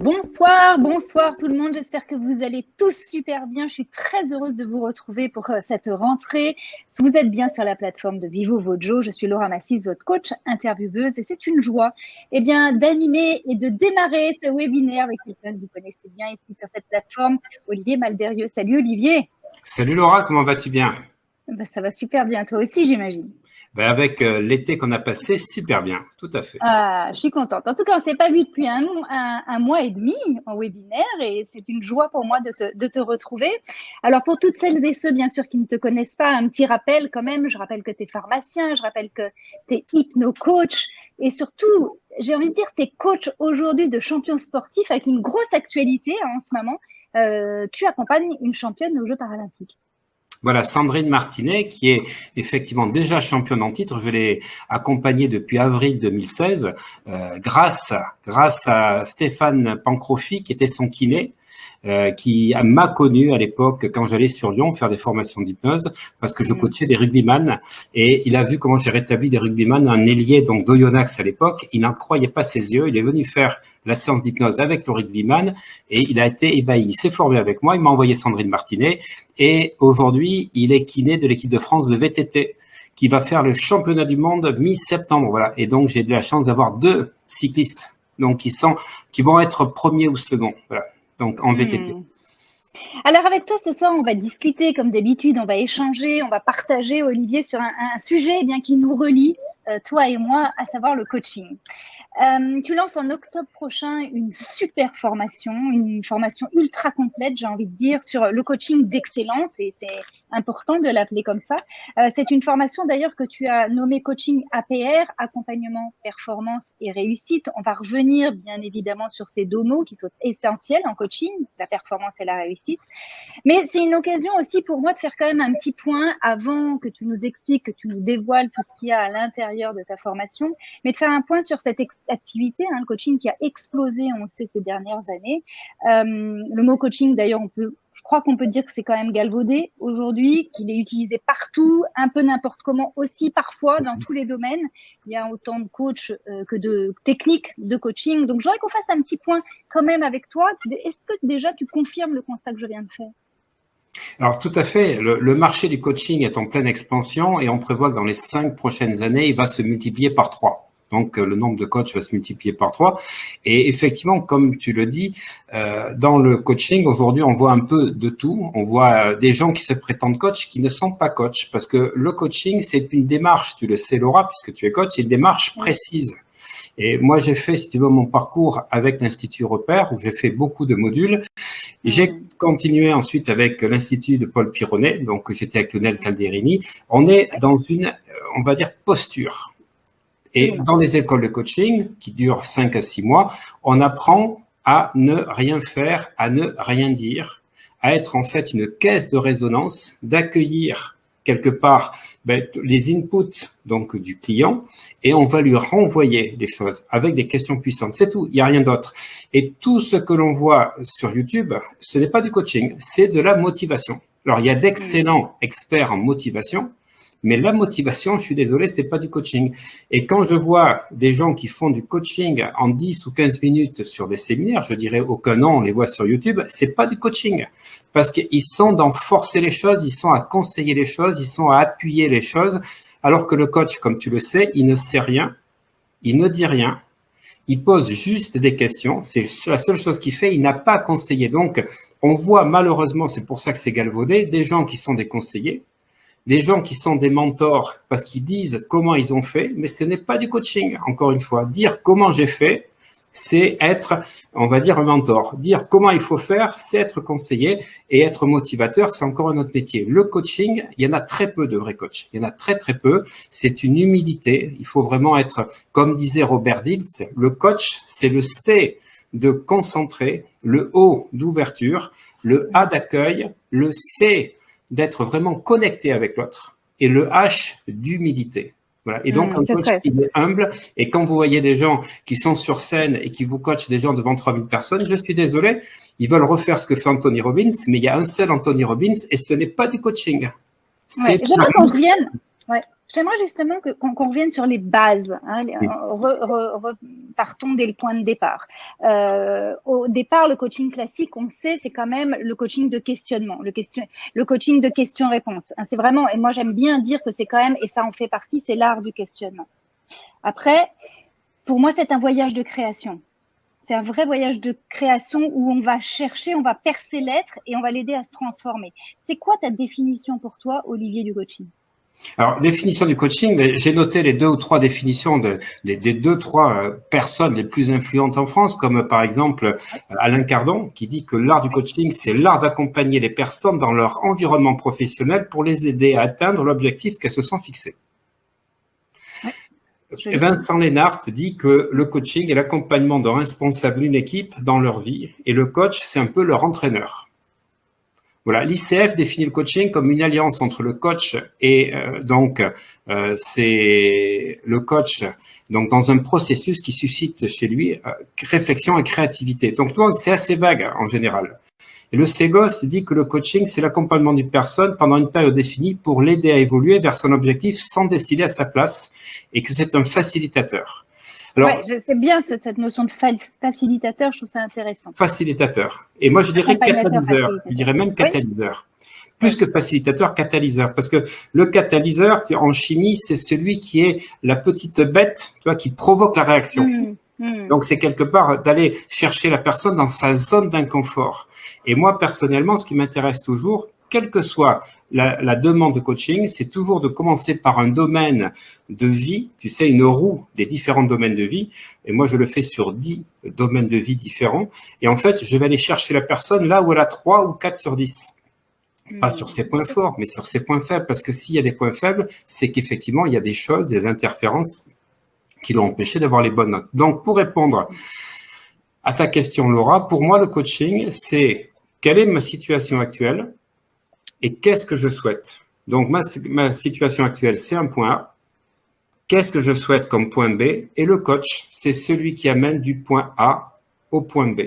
Bonsoir tout le monde. J'espère que vous allez tous super bien. Je suis très heureuse de vous retrouver pour cette rentrée. Vous êtes bien sur la plateforme de Vivo Vojo. Je suis Laura Massis, votre coach intervieweuse, et c'est une joie d'animer et de démarrer ce webinaire avec quelqu'un que vous connaissez bien ici sur cette plateforme, Olivier Malderieux. Salut Olivier. Salut Laura, comment vas-tu bien? Ça va super bien, toi aussi j'imagine. Avec l'été qu'on a passé, super bien, tout à fait. Ah, je suis contente. En tout cas, on ne s'est pas vu depuis un mois et demi en webinaire et c'est une joie pour moi de te retrouver. Alors, pour toutes celles et ceux, bien sûr, qui ne te connaissent pas, un petit rappel quand même. Je rappelle que tu es pharmacien, je rappelle que tu es hypno-coach et surtout, j'ai envie de dire, tu es coach aujourd'hui de champion sportif avec une grosse actualité en ce moment. Tu accompagnes une championne aux Jeux paralympiques. Voilà, Sandrine Martinet, qui est effectivement déjà championne en titre. Je l'ai accompagnée depuis avril 2016, grâce à Stéphane Pancrofi, qui était son kiné, qui m'a connu à l'époque quand j'allais sur Lyon faire des formations d'hypnose, parce que je coachais des rugbyman, et il a vu comment j'ai rétabli des rugbyman, un ailier donc d'Oyonnax à l'époque. Il n'en croyait pas ses yeux. Il est venu faire la séance d'hypnose avec le rugbyman et il a été ébahi. Il s'est formé avec moi, il m'a envoyé Sandrine Martinet et aujourd'hui, il est kiné de l'équipe de France de VTT qui va faire le championnat du monde mi-septembre. Voilà. Et donc, j'ai de la chance d'avoir 2 cyclistes donc qui vont être premiers ou seconds. Voilà. Donc, en VTT. Alors avec toi ce soir, on va discuter comme d'habitude, on va échanger, on va partager, Olivier, sur un sujet qui nous relie, toi et moi, à savoir le coaching. Tu lances en octobre prochain une super formation, une formation ultra complète, j'ai envie de dire, sur le coaching d'excellence, et c'est important de l'appeler comme ça. C'est une formation d'ailleurs que tu as nommée coaching APR, accompagnement, performance et réussite. On va revenir bien évidemment sur ces 2 mots qui sont essentiels en coaching, la performance et la réussite. Mais c'est une occasion aussi pour moi de faire quand même un petit point avant que tu nous expliques, que tu nous dévoiles tout ce qu'il y a à l'intérieur de ta formation, mais de faire un point sur cette activité, le coaching qui a explosé, on le sait, ces dernières années. Le mot coaching, d'ailleurs, je crois qu'on peut dire que c'est quand même galvaudé aujourd'hui, qu'il est utilisé partout, un peu n'importe comment aussi, parfois, dans tous les domaines. Il y a autant de coachs que de techniques de coaching. Donc, j'aimerais qu'on fasse un petit point quand même avec toi. Est-ce que déjà tu confirmes le constat que je viens de faire? Alors, tout à fait. Le marché du coaching est en pleine expansion et on prévoit que dans les 5 prochaines années, il va se multiplier par 3. Donc, le nombre de coachs va se multiplier par 3. Et effectivement, comme tu le dis, dans le coaching, aujourd'hui, on voit un peu de tout. On voit des gens qui se prétendent coach qui ne sont pas coach. Parce que le coaching, c'est une démarche, tu le sais Laura, puisque tu es coach, c'est une démarche précise. Et moi, j'ai fait, si tu veux, mon parcours avec l'Institut Repère, où j'ai fait beaucoup de modules. J'ai continué ensuite avec l'Institut de Paul Pironnet, donc j'étais avec Lionel Calderini. On est dans une, on va dire, posture. Et dans les écoles de coaching, qui durent 5 à 6 mois, on apprend à ne rien faire, à ne rien dire, à être en fait une caisse de résonance, d'accueillir quelque part les inputs donc du client et on va lui renvoyer des choses avec des questions puissantes. C'est tout, il n'y a rien d'autre. Et tout ce que l'on voit sur YouTube, ce n'est pas du coaching, c'est de la motivation. Alors, il y a d'excellents experts en motivation, mais la motivation, je suis désolé, c'est pas du coaching. Et quand je vois des gens qui font du coaching en 10 ou 15 minutes sur des séminaires, je dirais aucun nom, on les voit sur YouTube, c'est pas du coaching. Parce qu'ils sont dans forcer les choses, ils sont à conseiller les choses, ils sont à appuyer les choses. Alors que le coach, comme tu le sais, il ne sait rien, il ne dit rien, il pose juste des questions. C'est la seule chose qu'il fait, il n'a pas à conseiller. Donc, on voit malheureusement, c'est pour ça que c'est galvaudé, des gens qui sont des conseillers, des gens qui sont des mentors parce qu'ils disent comment ils ont fait, mais ce n'est pas du coaching, encore une fois. Dire comment j'ai fait, c'est être, on va dire, un mentor. Dire comment il faut faire, c'est être conseiller et être motivateur, c'est encore un autre métier. Le coaching, il y en a très peu de vrais coachs. Il y en a très, très peu. C'est une humilité. Il faut vraiment être, comme disait Robert Dills, le coach, c'est le C de concentrer, le O d'ouverture, le A d'accueil, le C d'être vraiment connecté avec l'autre et le H d'humilité. Voilà. Et donc, un coach qui est humble. Et quand vous voyez des gens qui sont sur scène et qui vous coachent des gens devant 3000 personnes, je suis désolé, ils veulent refaire ce que fait Anthony Robbins, mais il y a un seul Anthony Robbins et ce n'est pas du coaching. J'aimerais qu'on revienne. J'aimerais justement qu'on revienne sur les bases, partons dès le point de départ. Au départ, le coaching classique, on sait, c'est quand même le coaching de questionnement, le coaching de questions-réponses. C'est vraiment, et moi j'aime bien dire que c'est quand même, et ça en fait partie, c'est l'art du questionnement. Après, pour moi, c'est un voyage de création. C'est un vrai voyage de création où on va chercher, on va percer l'être et on va l'aider à se transformer. C'est quoi ta définition pour toi, Olivier, du coaching? Alors, définition du coaching, j'ai noté les 2 ou 3 définitions des 2-3 personnes les plus influentes en France, comme par exemple Alain Cardon, qui dit que l'art du coaching, c'est l'art d'accompagner les personnes dans leur environnement professionnel pour les aider à atteindre l'objectif qu'elles se sont fixées. Et Vincent Lénart dit que le coaching est l'accompagnement d'un responsable d'une équipe dans leur vie et le coach, c'est un peu leur entraîneur. Voilà, l'ICF définit le coaching comme une alliance entre le coach et c'est le coach donc dans un processus qui suscite chez lui réflexion et créativité. Donc c'est assez vague en général. Et le Ségos dit que le coaching, c'est l'accompagnement d'une personne pendant une période définie pour l'aider à évoluer vers son objectif sans décider à sa place et que c'est un facilitateur. Alors, c'est bien cette notion de facilitateur, je trouve ça intéressant. Facilitateur. Et moi, je dirais catalyseur. Je dirais même catalyseur. Plus que facilitateur, catalyseur. Parce que le catalyseur, en chimie, c'est celui qui est la petite bête, tu vois, qui provoque la réaction. Donc, c'est quelque part d'aller chercher la personne dans sa zone d'inconfort. Et moi, personnellement, ce qui m'intéresse toujours, quelle que soit la demande de coaching, c'est toujours de commencer par un domaine de vie, tu sais, une roue des différents domaines de vie. Et moi, je le fais sur 10 domaines de vie différents. Et en fait, je vais aller chercher la personne là où elle a 3 ou 4 sur 10. Pas sur ses points forts, mais sur ses points faibles. Parce que s'il y a des points faibles, c'est qu'effectivement, il y a des choses, des interférences qui l'ont empêché d'avoir les bonnes notes. Donc, pour répondre à ta question, Laura, pour moi, le coaching, c'est quelle est ma situation actuelle et qu'est-ce que je souhaite. Donc, ma situation actuelle, c'est un point A. Qu'est-ce que je souhaite comme point B? Et le coach, c'est celui qui amène du point A au point B.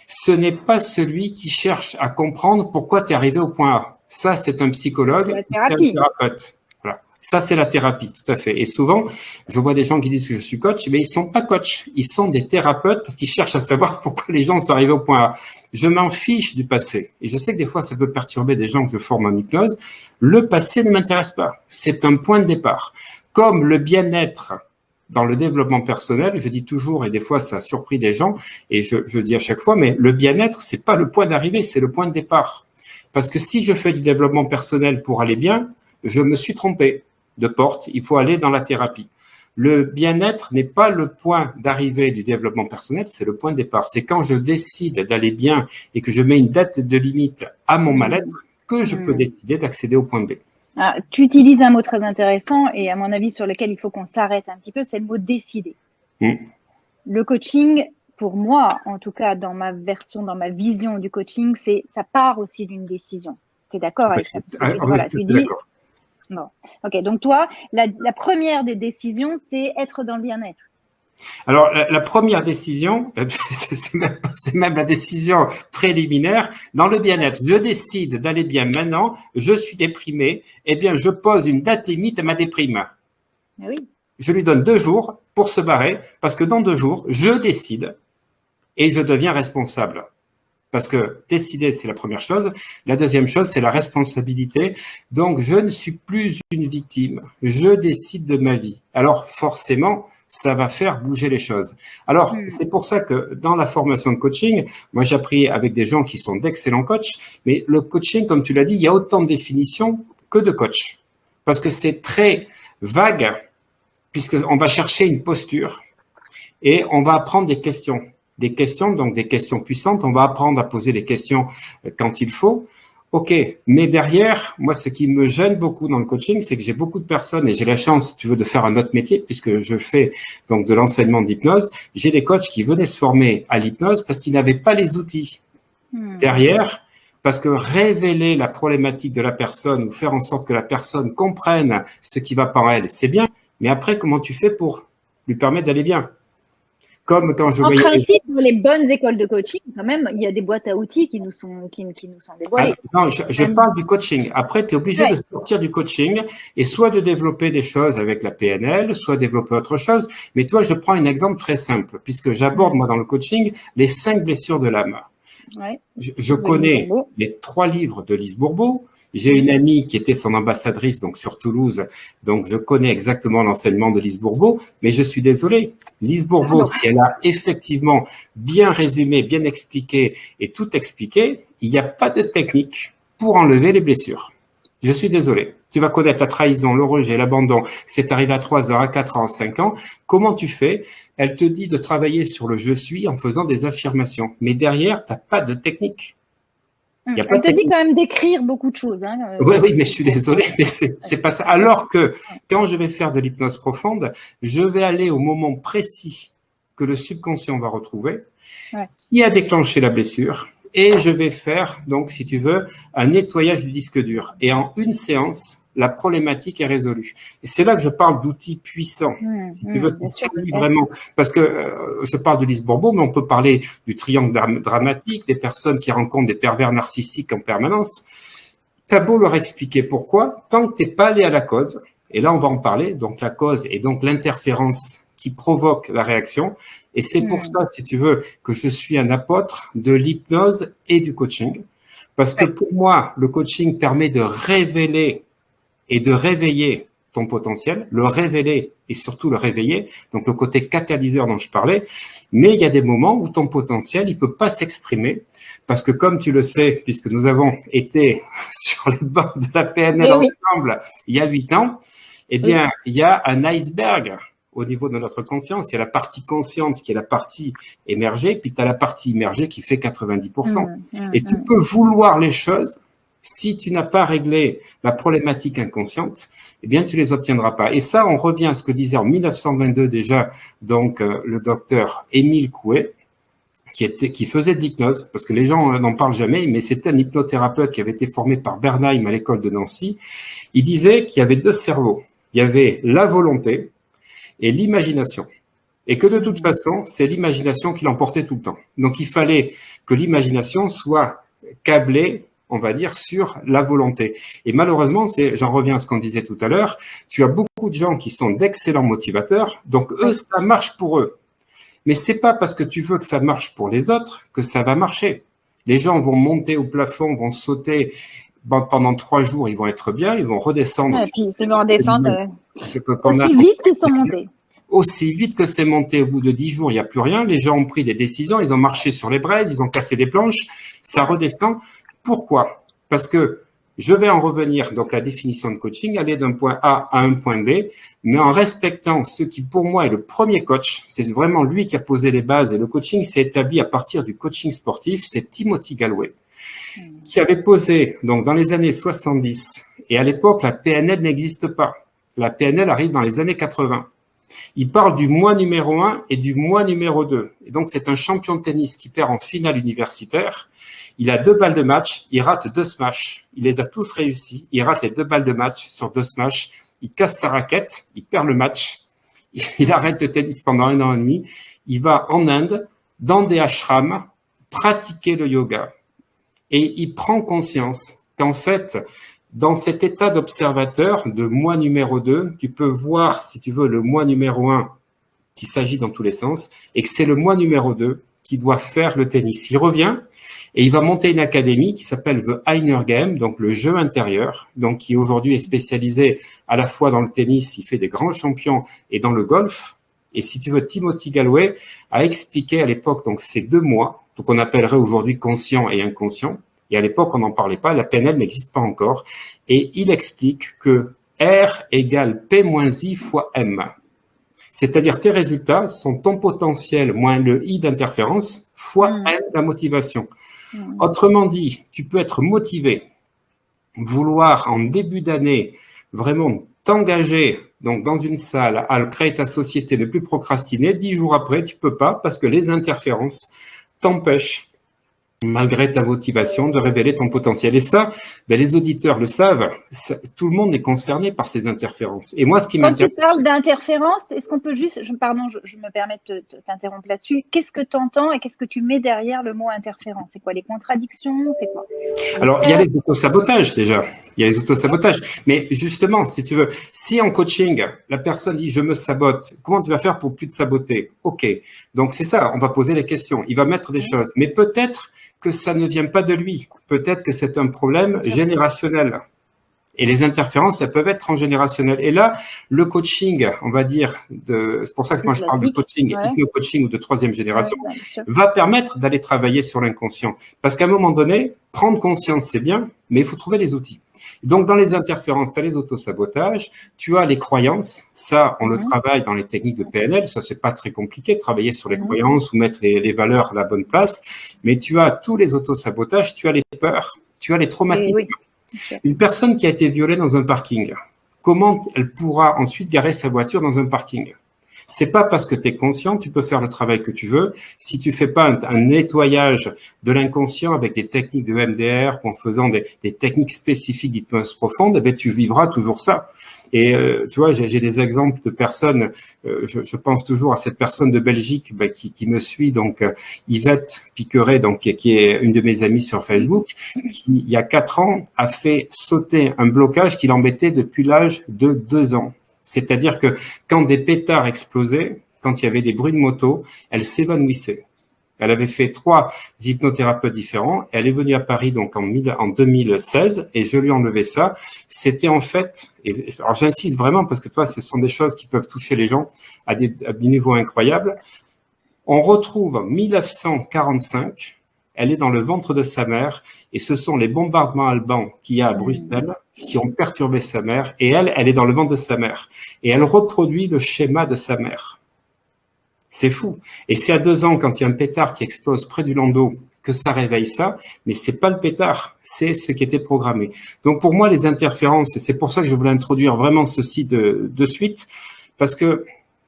Ce n'est pas celui qui cherche à comprendre pourquoi tu es arrivé au point A. Ça, c'est un psychologue, c'est un thérapeute. Voilà. Ça, c'est la thérapie, tout à fait. Et souvent, je vois des gens qui disent que je suis coach, mais ils sont pas coachs. Ils sont des thérapeutes parce qu'ils cherchent à savoir pourquoi les gens sont arrivés au point A. Je m'en fiche du passé. Et je sais que des fois, ça peut perturber des gens que je forme en hypnose. Le passé ne m'intéresse pas. C'est un point de départ. Comme le bien-être dans le développement personnel, je dis toujours, et des fois ça a surpris des gens, et je dis à chaque fois, mais le bien-être, c'est pas le point d'arrivée, c'est le point de départ. Parce que si je fais du développement personnel pour aller bien, je me suis trompé de porte, il faut aller dans la thérapie. Le bien-être n'est pas le point d'arrivée du développement personnel, c'est le point de départ. C'est quand je décide d'aller bien et que je mets une date de limite à mon mal-être que je peux décider d'accéder au point B. Ah, tu utilises un mot très intéressant et à mon avis sur lequel il faut qu'on s'arrête un petit peu, c'est le mot décider. Le coaching, pour moi, en tout cas dans ma version, dans ma vision du coaching, ça part aussi d'une décision. Tu es d'accord avec ça? Voilà, tu dis. Bon, ok. Donc toi, la première des décisions, c'est être dans le bien-être. Alors, la première décision, c'est même la décision préliminaire dans le bien-être. Je décide d'aller bien maintenant, je suis déprimé, eh bien, je pose une date limite à ma déprime. Oui. Je lui donne 2 jours pour se barrer, parce que dans 2 jours, je décide et je deviens responsable. Parce que décider, c'est la première chose. La deuxième chose, c'est la responsabilité. Donc, je ne suis plus une victime. Je décide de ma vie. Alors, forcément, ça va faire bouger les choses. Alors, c'est pour ça que dans la formation de coaching, moi, j'ai appris avec des gens qui sont d'excellents coachs, mais le coaching, comme tu l'as dit, il y a autant de définitions que de coach. Parce que c'est très vague, puisqu'on va chercher une posture et on va apprendre des questions. Des questions, donc des questions puissantes. On va apprendre à poser les questions quand il faut. OK, mais derrière, moi, ce qui me gêne beaucoup dans le coaching, c'est que j'ai beaucoup de personnes, et j'ai la chance, si tu veux, de faire un autre métier, puisque je fais donc de l'enseignement d'hypnose. J'ai des coachs qui venaient se former à l'hypnose parce qu'ils n'avaient pas les outils derrière, parce que révéler la problématique de la personne ou faire en sorte que la personne comprenne ce qui va pas en elle, c'est bien. Mais après, comment tu fais pour lui permettre d'aller bien? Comme quand je En voyais… principe, pour les bonnes écoles de coaching, quand même, il y a des boîtes à outils qui nous sont dévoilées. Non, je parle du coaching. Après, tu es obligé de sortir du coaching et soit de développer des choses avec la PNL, soit développer autre chose. Mais toi, je prends un exemple très simple, puisque j'aborde, moi, dans le coaching, les 5 blessures de l'âme. Ouais. Je connais les 3 livres de Lise Bourbeau. J'ai une amie qui était son ambassadrice donc sur Toulouse, donc je connais exactement l'enseignement de Lise Bourbeau, mais je suis désolé. Lise Bourbeau, si elle a effectivement bien résumé, bien expliqué et tout expliqué, il n'y a pas de technique pour enlever les blessures. Je suis désolé. Tu vas connaître la trahison, le rejet, l'abandon. C'est arrivé à 3 ans, à 4 ans, à 5 ans. Comment tu fais? Elle te dit de travailler sur le je suis en faisant des affirmations. Mais derrière, tu n'as pas de technique. Elle te dit quand même d'écrire beaucoup de choses. Hein. Oui, mais je suis désolé, mais c'est pas ça. Alors que quand je vais faire de l'hypnose profonde, je vais aller au moment précis que le subconscient va retrouver, qui a déclenché la blessure, et je vais faire, donc, si tu veux, un nettoyage du disque dur. Et en une séance, la problématique est résolue. Et c'est là que je parle d'outils puissants, si tu veux, qui survivent vraiment. Parce que je parle de Lise Bourbeau, mais on peut parler du triangle dramatique, des personnes qui rencontrent des pervers narcissiques en permanence. T'as beau leur expliquer pourquoi, tant que t'es pas allé à la cause, et là on va en parler, donc la cause et donc l'interférence qui provoque la réaction. Et c'est pour ça, si tu veux, que je suis un apôtre de l'hypnose et du coaching. Parce que pour moi, le coaching permet de révéler et de réveiller ton potentiel, le révéler et surtout le réveiller, donc le côté catalyseur dont je parlais. Mais il y a des moments où ton potentiel, il peut pas s'exprimer parce que comme tu le sais, puisque nous avons été sur les bancs de la PNL ensemble il y a 8 ans, eh bien, il y a un iceberg au niveau de notre conscience. Il y a la partie consciente qui est la partie émergée, puis tu as la partie immergée qui fait 90%. Et tu peux vouloir les choses, si tu n'as pas réglé la problématique inconsciente, eh bien, tu les obtiendras pas. Et ça, on revient à ce que disait en 1922 déjà, donc, le docteur Émile Coué, qui faisait de l'hypnose, parce que les gens n'en parlent jamais, mais c'était un hypnothérapeute qui avait été formé par Bernheim à l'école de Nancy. Il disait qu'il y avait 2 cerveaux. Il y avait la volonté et l'imagination. Et que de toute façon, c'est l'imagination qui l'emportait tout le temps. Donc, il fallait que l'imagination soit câblée, on va dire, sur la volonté. Et malheureusement, j'en reviens à ce qu'on disait tout à l'heure, tu as beaucoup de gens qui sont d'excellents motivateurs, donc eux, ça marche pour eux. Mais c'est pas parce que tu veux que ça marche pour les autres que ça va marcher. Les gens vont monter au plafond, vont sauter pendant 3 jours, ils vont être bien, ils vont redescendre. Et puis ils vont redescendre aussi vite qu'ils sont montés. Aussi vite que c'est monté, au bout de 10 jours, il n'y a plus rien. Les gens ont pris des décisions, ils ont marché sur les braises, ils ont cassé des planches, ça redescend. Pourquoi? Parce que je vais en revenir, donc la définition de coaching, aller d'un point A à un point B, mais en respectant ce qui pour moi est le premier coach, c'est vraiment lui qui a posé les bases et le coaching s'est établi à partir du coaching sportif, c'est Timothy Gallwey, qui avait posé, donc dans les années 70, et à l'époque la PNL n'existe pas, la PNL arrive dans les années 80. Il parle du moi numéro 1 et du moi numéro 2. Et donc, c'est un champion de tennis qui perd en finale universitaire. Il a 2 balles de match, il rate 2 smashs. Il les a tous réussis. Il rate les 2 balles de match sur 2 smashs. Il casse sa raquette, il perd le match. Il arrête le tennis pendant 1 an et demi. Il va en Inde, dans des ashrams, pratiquer le yoga. Et il prend conscience qu'en fait, dans cet état d'observateur de moi numéro 2, tu peux voir, si tu veux, le moi numéro 1 qui s'agit dans tous les sens et que c'est le moi numéro 2 qui doit faire le tennis. Il revient et il va monter une académie qui s'appelle The Inner Game, donc le jeu intérieur, donc qui aujourd'hui est spécialisé à la fois dans le tennis, il fait des grands champions, et dans le golf. Et si tu veux, Timothy Gallwey a expliqué à l'époque donc ces 2 mois, donc on appellerait aujourd'hui conscient et inconscient. Et à l'époque, on n'en parlait pas, la PNL n'existe pas encore. Et il explique que R égale P moins I fois M. C'est-à-dire tes résultats sont ton potentiel moins le I d'interférence fois M la motivation. Autrement dit, tu peux être motivé, vouloir en début d'année vraiment t'engager donc dans une salle à créer ta société, ne plus procrastiner. 10 jours après, tu peux pas parce que les interférences t'empêchent malgré ta motivation, de révéler ton potentiel. Et ça, ben, les auditeurs le savent, tout le monde est concerné par ces interférences. Et moi, ce qui m'intéresse… Quand tu parles d'interférence, est-ce qu'on peut juste, pardon, je me permets de t'interrompre là-dessus, qu'est-ce que tu entends et qu'est-ce que tu mets derrière le mot interférence? C'est quoi les contradictions? C'est quoi? Alors, il y a les autosabotages déjà. Il y a les autosabotages. Mais justement, si tu veux, si en coaching, la personne dit « je me sabote », comment tu vas faire pour plus te saboter? OK. Donc, c'est ça, on va poser les questions. Il va mettre des choses. Mais peut-être que ça ne vient pas de lui. Peut-être que c'est un problème générationnel. Et les interférences, elles peuvent être transgénérationnelles. Et là, le coaching, on va dire, c'est pour ça que moi je parle de coaching, hypno-coaching ou de troisième génération, va permettre d'aller travailler sur l'inconscient. Parce qu'à un moment donné, prendre conscience, c'est bien, mais il faut trouver les outils. Donc, dans les interférences, tu as les autosabotages, tu as les croyances. Ça, on le travaille dans les techniques de PNL. Ça, c'est pas très compliqué de travailler sur les croyances ou mettre les valeurs à la bonne place. Mais tu as tous les autosabotages, tu as les peurs, tu as les traumatismes. Une personne qui a été violée dans un parking, comment elle pourra ensuite garer sa voiture dans un parking? C'est pas parce que tu es conscient, tu peux faire le travail que tu veux. Si tu fais pas un nettoyage de l'inconscient avec des techniques de MDR ou en faisant des techniques spécifiques d'hypnose profonde, eh bien, tu vivras toujours ça. Et tu vois, j'ai des exemples de personnes, je pense toujours à cette personne de Belgique qui me suit, donc Yvette Piqueret, donc qui est une de mes amies sur Facebook, qui il y a 4 ans a fait sauter un blocage qui l'embêtait depuis l'âge de 2 ans. C'est-à-dire que quand des pétards explosaient, quand il y avait des bruits de moto, elle s'évanouissait. Elle avait fait 3 hypnothérapeutes différents. Elle est venue à Paris donc en 2016 et je lui ai enlevé ça. C'était en fait, alors j'insiste vraiment parce que toi, ce sont des choses qui peuvent toucher les gens à des niveaux incroyables. On retrouve 1945. Elle est dans le ventre de sa mère et ce sont les bombardements allemands qu'il y a à Bruxelles qui ont perturbé sa mère et elle est dans le ventre de sa mère et elle reproduit le schéma de sa mère. C'est fou. Et c'est à 2 ans, quand il y a un pétard qui explose près du landau, que ça réveille ça, mais c'est pas le pétard, c'est ce qui était programmé. Donc pour moi, les interférences, et c'est pour ça que je voulais introduire vraiment ceci de suite, parce que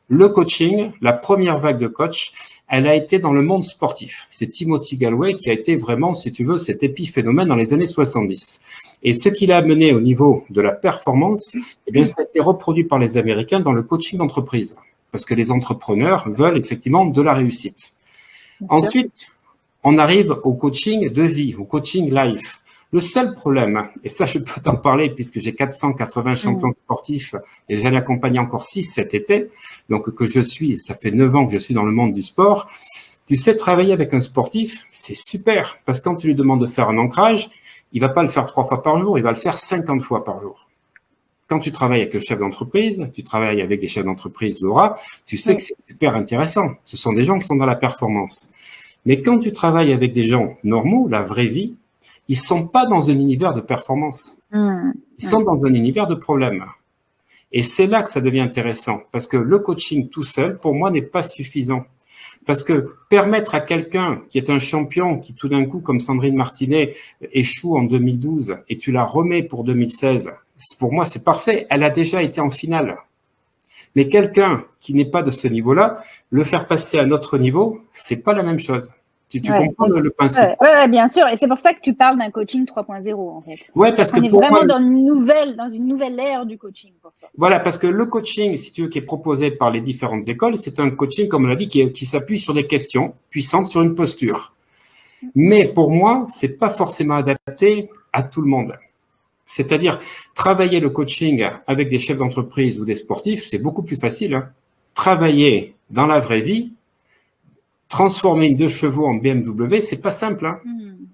le coaching, la première vague de coach, elle a été dans le monde sportif. C'est Timothy Gallwey qui a été vraiment, si tu veux, cet épiphénomène dans les années 70. Et ce qu'il a amené au niveau de la performance, eh bien, ça a été reproduit par les Américains dans le coaching d'entreprise. Parce que les entrepreneurs veulent effectivement de la réussite. Ensuite, on arrive au coaching de vie, au coaching life. Le seul problème, et ça je peux t'en parler puisque j'ai 480 champions sportifs et j'en ai accompagné encore 6 cet été, donc que je suis, ça fait 9 ans que je suis dans le monde du sport. Tu sais, travailler avec un sportif, c'est super, parce que quand tu lui demandes de faire un ancrage, il va pas le faire 3 fois par jour, il va le faire 50 fois par jour. Quand tu travailles avec le chef d'entreprise, tu travailles avec des chefs d'entreprise, Laura, tu sais que c'est super intéressant. Ce sont des gens qui sont dans la performance. Mais quand tu travailles avec des gens normaux, la vraie vie, ils sont pas dans un univers de performance. Ils sont dans un univers de problèmes. Et c'est là que ça devient intéressant. Parce que le coaching tout seul, pour moi, n'est pas suffisant. Parce que permettre à quelqu'un qui est un champion, qui tout d'un coup, comme Sandrine Martinet, échoue en 2012 et tu la remets pour 2016, pour moi, c'est parfait. Elle a déjà été en finale. Mais quelqu'un qui n'est pas de ce niveau-là, le faire passer à un autre niveau, c'est pas la même chose. Tu comprends le principe? Oui, bien sûr. Et c'est pour ça que tu parles d'un coaching 3.0, en fait. Ouais, parce que on est vraiment dans une nouvelle ère du coaching pour toi. Voilà, parce que le coaching, si tu veux, qui est proposé par les différentes écoles, c'est un coaching, comme on l'a dit, qui s'appuie sur des questions puissantes, sur une posture. Mais pour moi, c'est pas forcément adapté à tout le monde. C'est-à-dire, travailler le coaching avec des chefs d'entreprise ou des sportifs, c'est beaucoup plus facile. Hein. Travailler dans la vraie vie, transformer une 2 chevaux en BMW, c'est pas simple. Hein.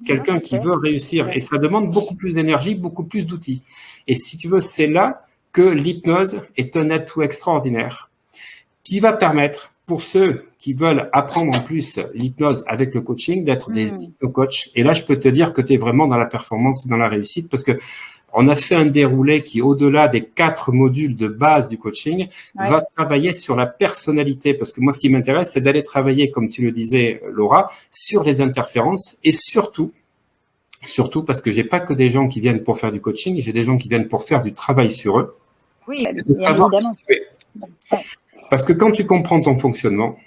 Quelqu'un qui veut réussir. Et ça demande beaucoup plus d'énergie, beaucoup plus d'outils. Et si tu veux, c'est là que l'hypnose est un atout extraordinaire qui va permettre, pour ceux qui veulent apprendre en plus l'hypnose avec le coaching, d'être des hypno-coachs. Et là, je peux te dire que tu es vraiment dans la performance et dans la réussite parce que on a fait un déroulé qui, au-delà des 4 modules de base du coaching, va travailler sur la personnalité. Parce que moi, ce qui m'intéresse, c'est d'aller travailler, comme tu le disais, Laura, sur les interférences et surtout parce que j'ai pas que des gens qui viennent pour faire du coaching, j'ai des gens qui viennent pour faire du travail sur eux. Oui, c'est de savoir qui tu es. Parce que quand tu comprends ton fonctionnement,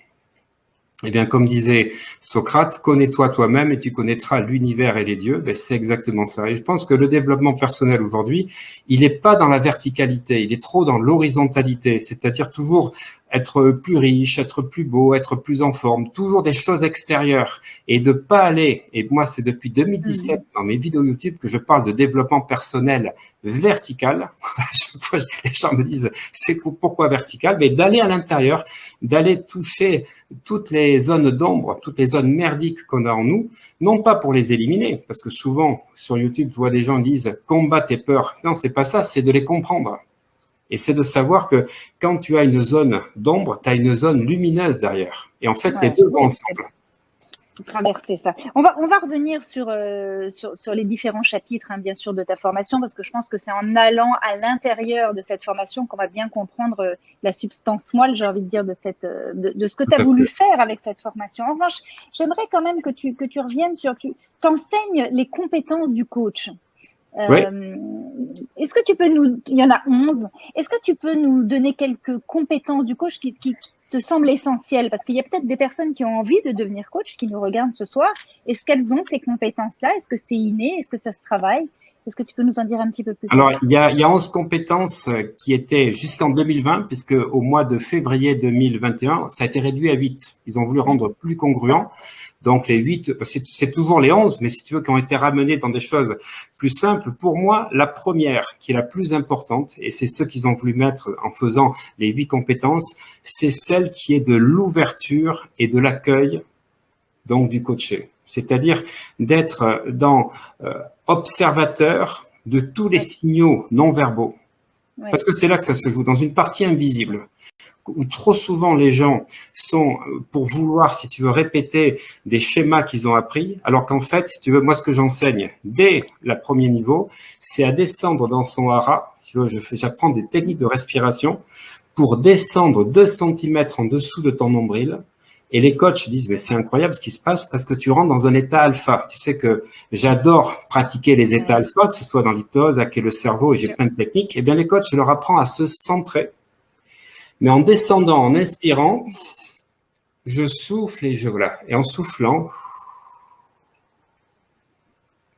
Eh bien, comme disait Socrate, connais-toi toi-même et tu connaîtras l'univers et les dieux. Ben, c'est exactement ça. Et je pense que le développement personnel aujourd'hui, il n'est pas dans la verticalité, il est trop dans l'horizontalité, c'est-à-dire toujours être plus riche, être plus beau, être plus en forme, toujours des choses extérieures et de pas aller. Et moi, c'est depuis 2017 dans mes vidéos YouTube que je parle de développement personnel vertical. À chaque fois, les gens me disent, c'est pourquoi vertical? Mais d'aller à l'intérieur, d'aller toucher toutes les zones d'ombre, toutes les zones merdiques qu'on a en nous, non pas pour les éliminer, parce que souvent sur YouTube, je vois des gens qui disent combat tes peurs. Non, c'est pas ça, c'est de les comprendre. Et c'est de savoir que quand tu as une zone d'ombre, tu as une zone lumineuse derrière. Et en fait, les deux vont ensemble. Traverser ça. On va revenir sur les différents chapitres, hein, bien sûr, de ta formation, parce que je pense que c'est en allant à l'intérieur de cette formation qu'on va bien comprendre la substance moelle, j'ai envie de dire, de ce que tu as voulu faire avec cette formation. En revanche, j'aimerais quand même que tu reviennes sur, tu t'enseignes les compétences du coach. Oui. Est-ce que tu peux il y en a 11, est-ce que tu peux nous donner quelques compétences du coach qui te semblent essentielles? Parce qu'il y a peut-être des personnes qui ont envie de devenir coach, qui nous regardent ce soir. Est-ce qu'elles ont ces compétences-là? Est-ce que c'est inné? Est-ce que ça se travaille? Est-ce que tu peux nous en dire un petit peu plus? Alors, il y a 11 compétences qui étaient jusqu'en 2020, puisque au mois de février 2021, ça a été réduit à 8. Ils ont voulu rendre plus congruent. Donc, les 8, c'est toujours les 11, mais si tu veux, qui ont été ramenés dans des choses plus simples. Pour moi, la première, qui est la plus importante, et c'est ce qu'ils ont voulu mettre en faisant les 8 compétences, c'est celle qui est de l'ouverture et de l'accueil, donc du coaché. C'est-à-dire d'être dans observateur de tous les signaux non verbaux. Parce que c'est là que ça se joue, dans une partie invisible, où trop souvent les gens sont pour vouloir, si tu veux, répéter des schémas qu'ils ont appris, alors qu'en fait, si tu veux, moi, ce que j'enseigne dès le premier niveau, c'est à descendre dans son hara. Si tu veux, j'apprends des techniques de respiration pour descendre 2 centimètres en dessous de ton nombril. Et les coachs disent, mais c'est incroyable ce qui se passe parce que tu rentres dans un état alpha. Tu sais que j'adore pratiquer les états alpha, que ce soit dans l'hypnose, hacker le cerveau, et j'ai plein de techniques. Eh bien, les coachs, je leur apprends à se centrer. Mais en descendant, en inspirant, je souffle et voilà. Et en soufflant,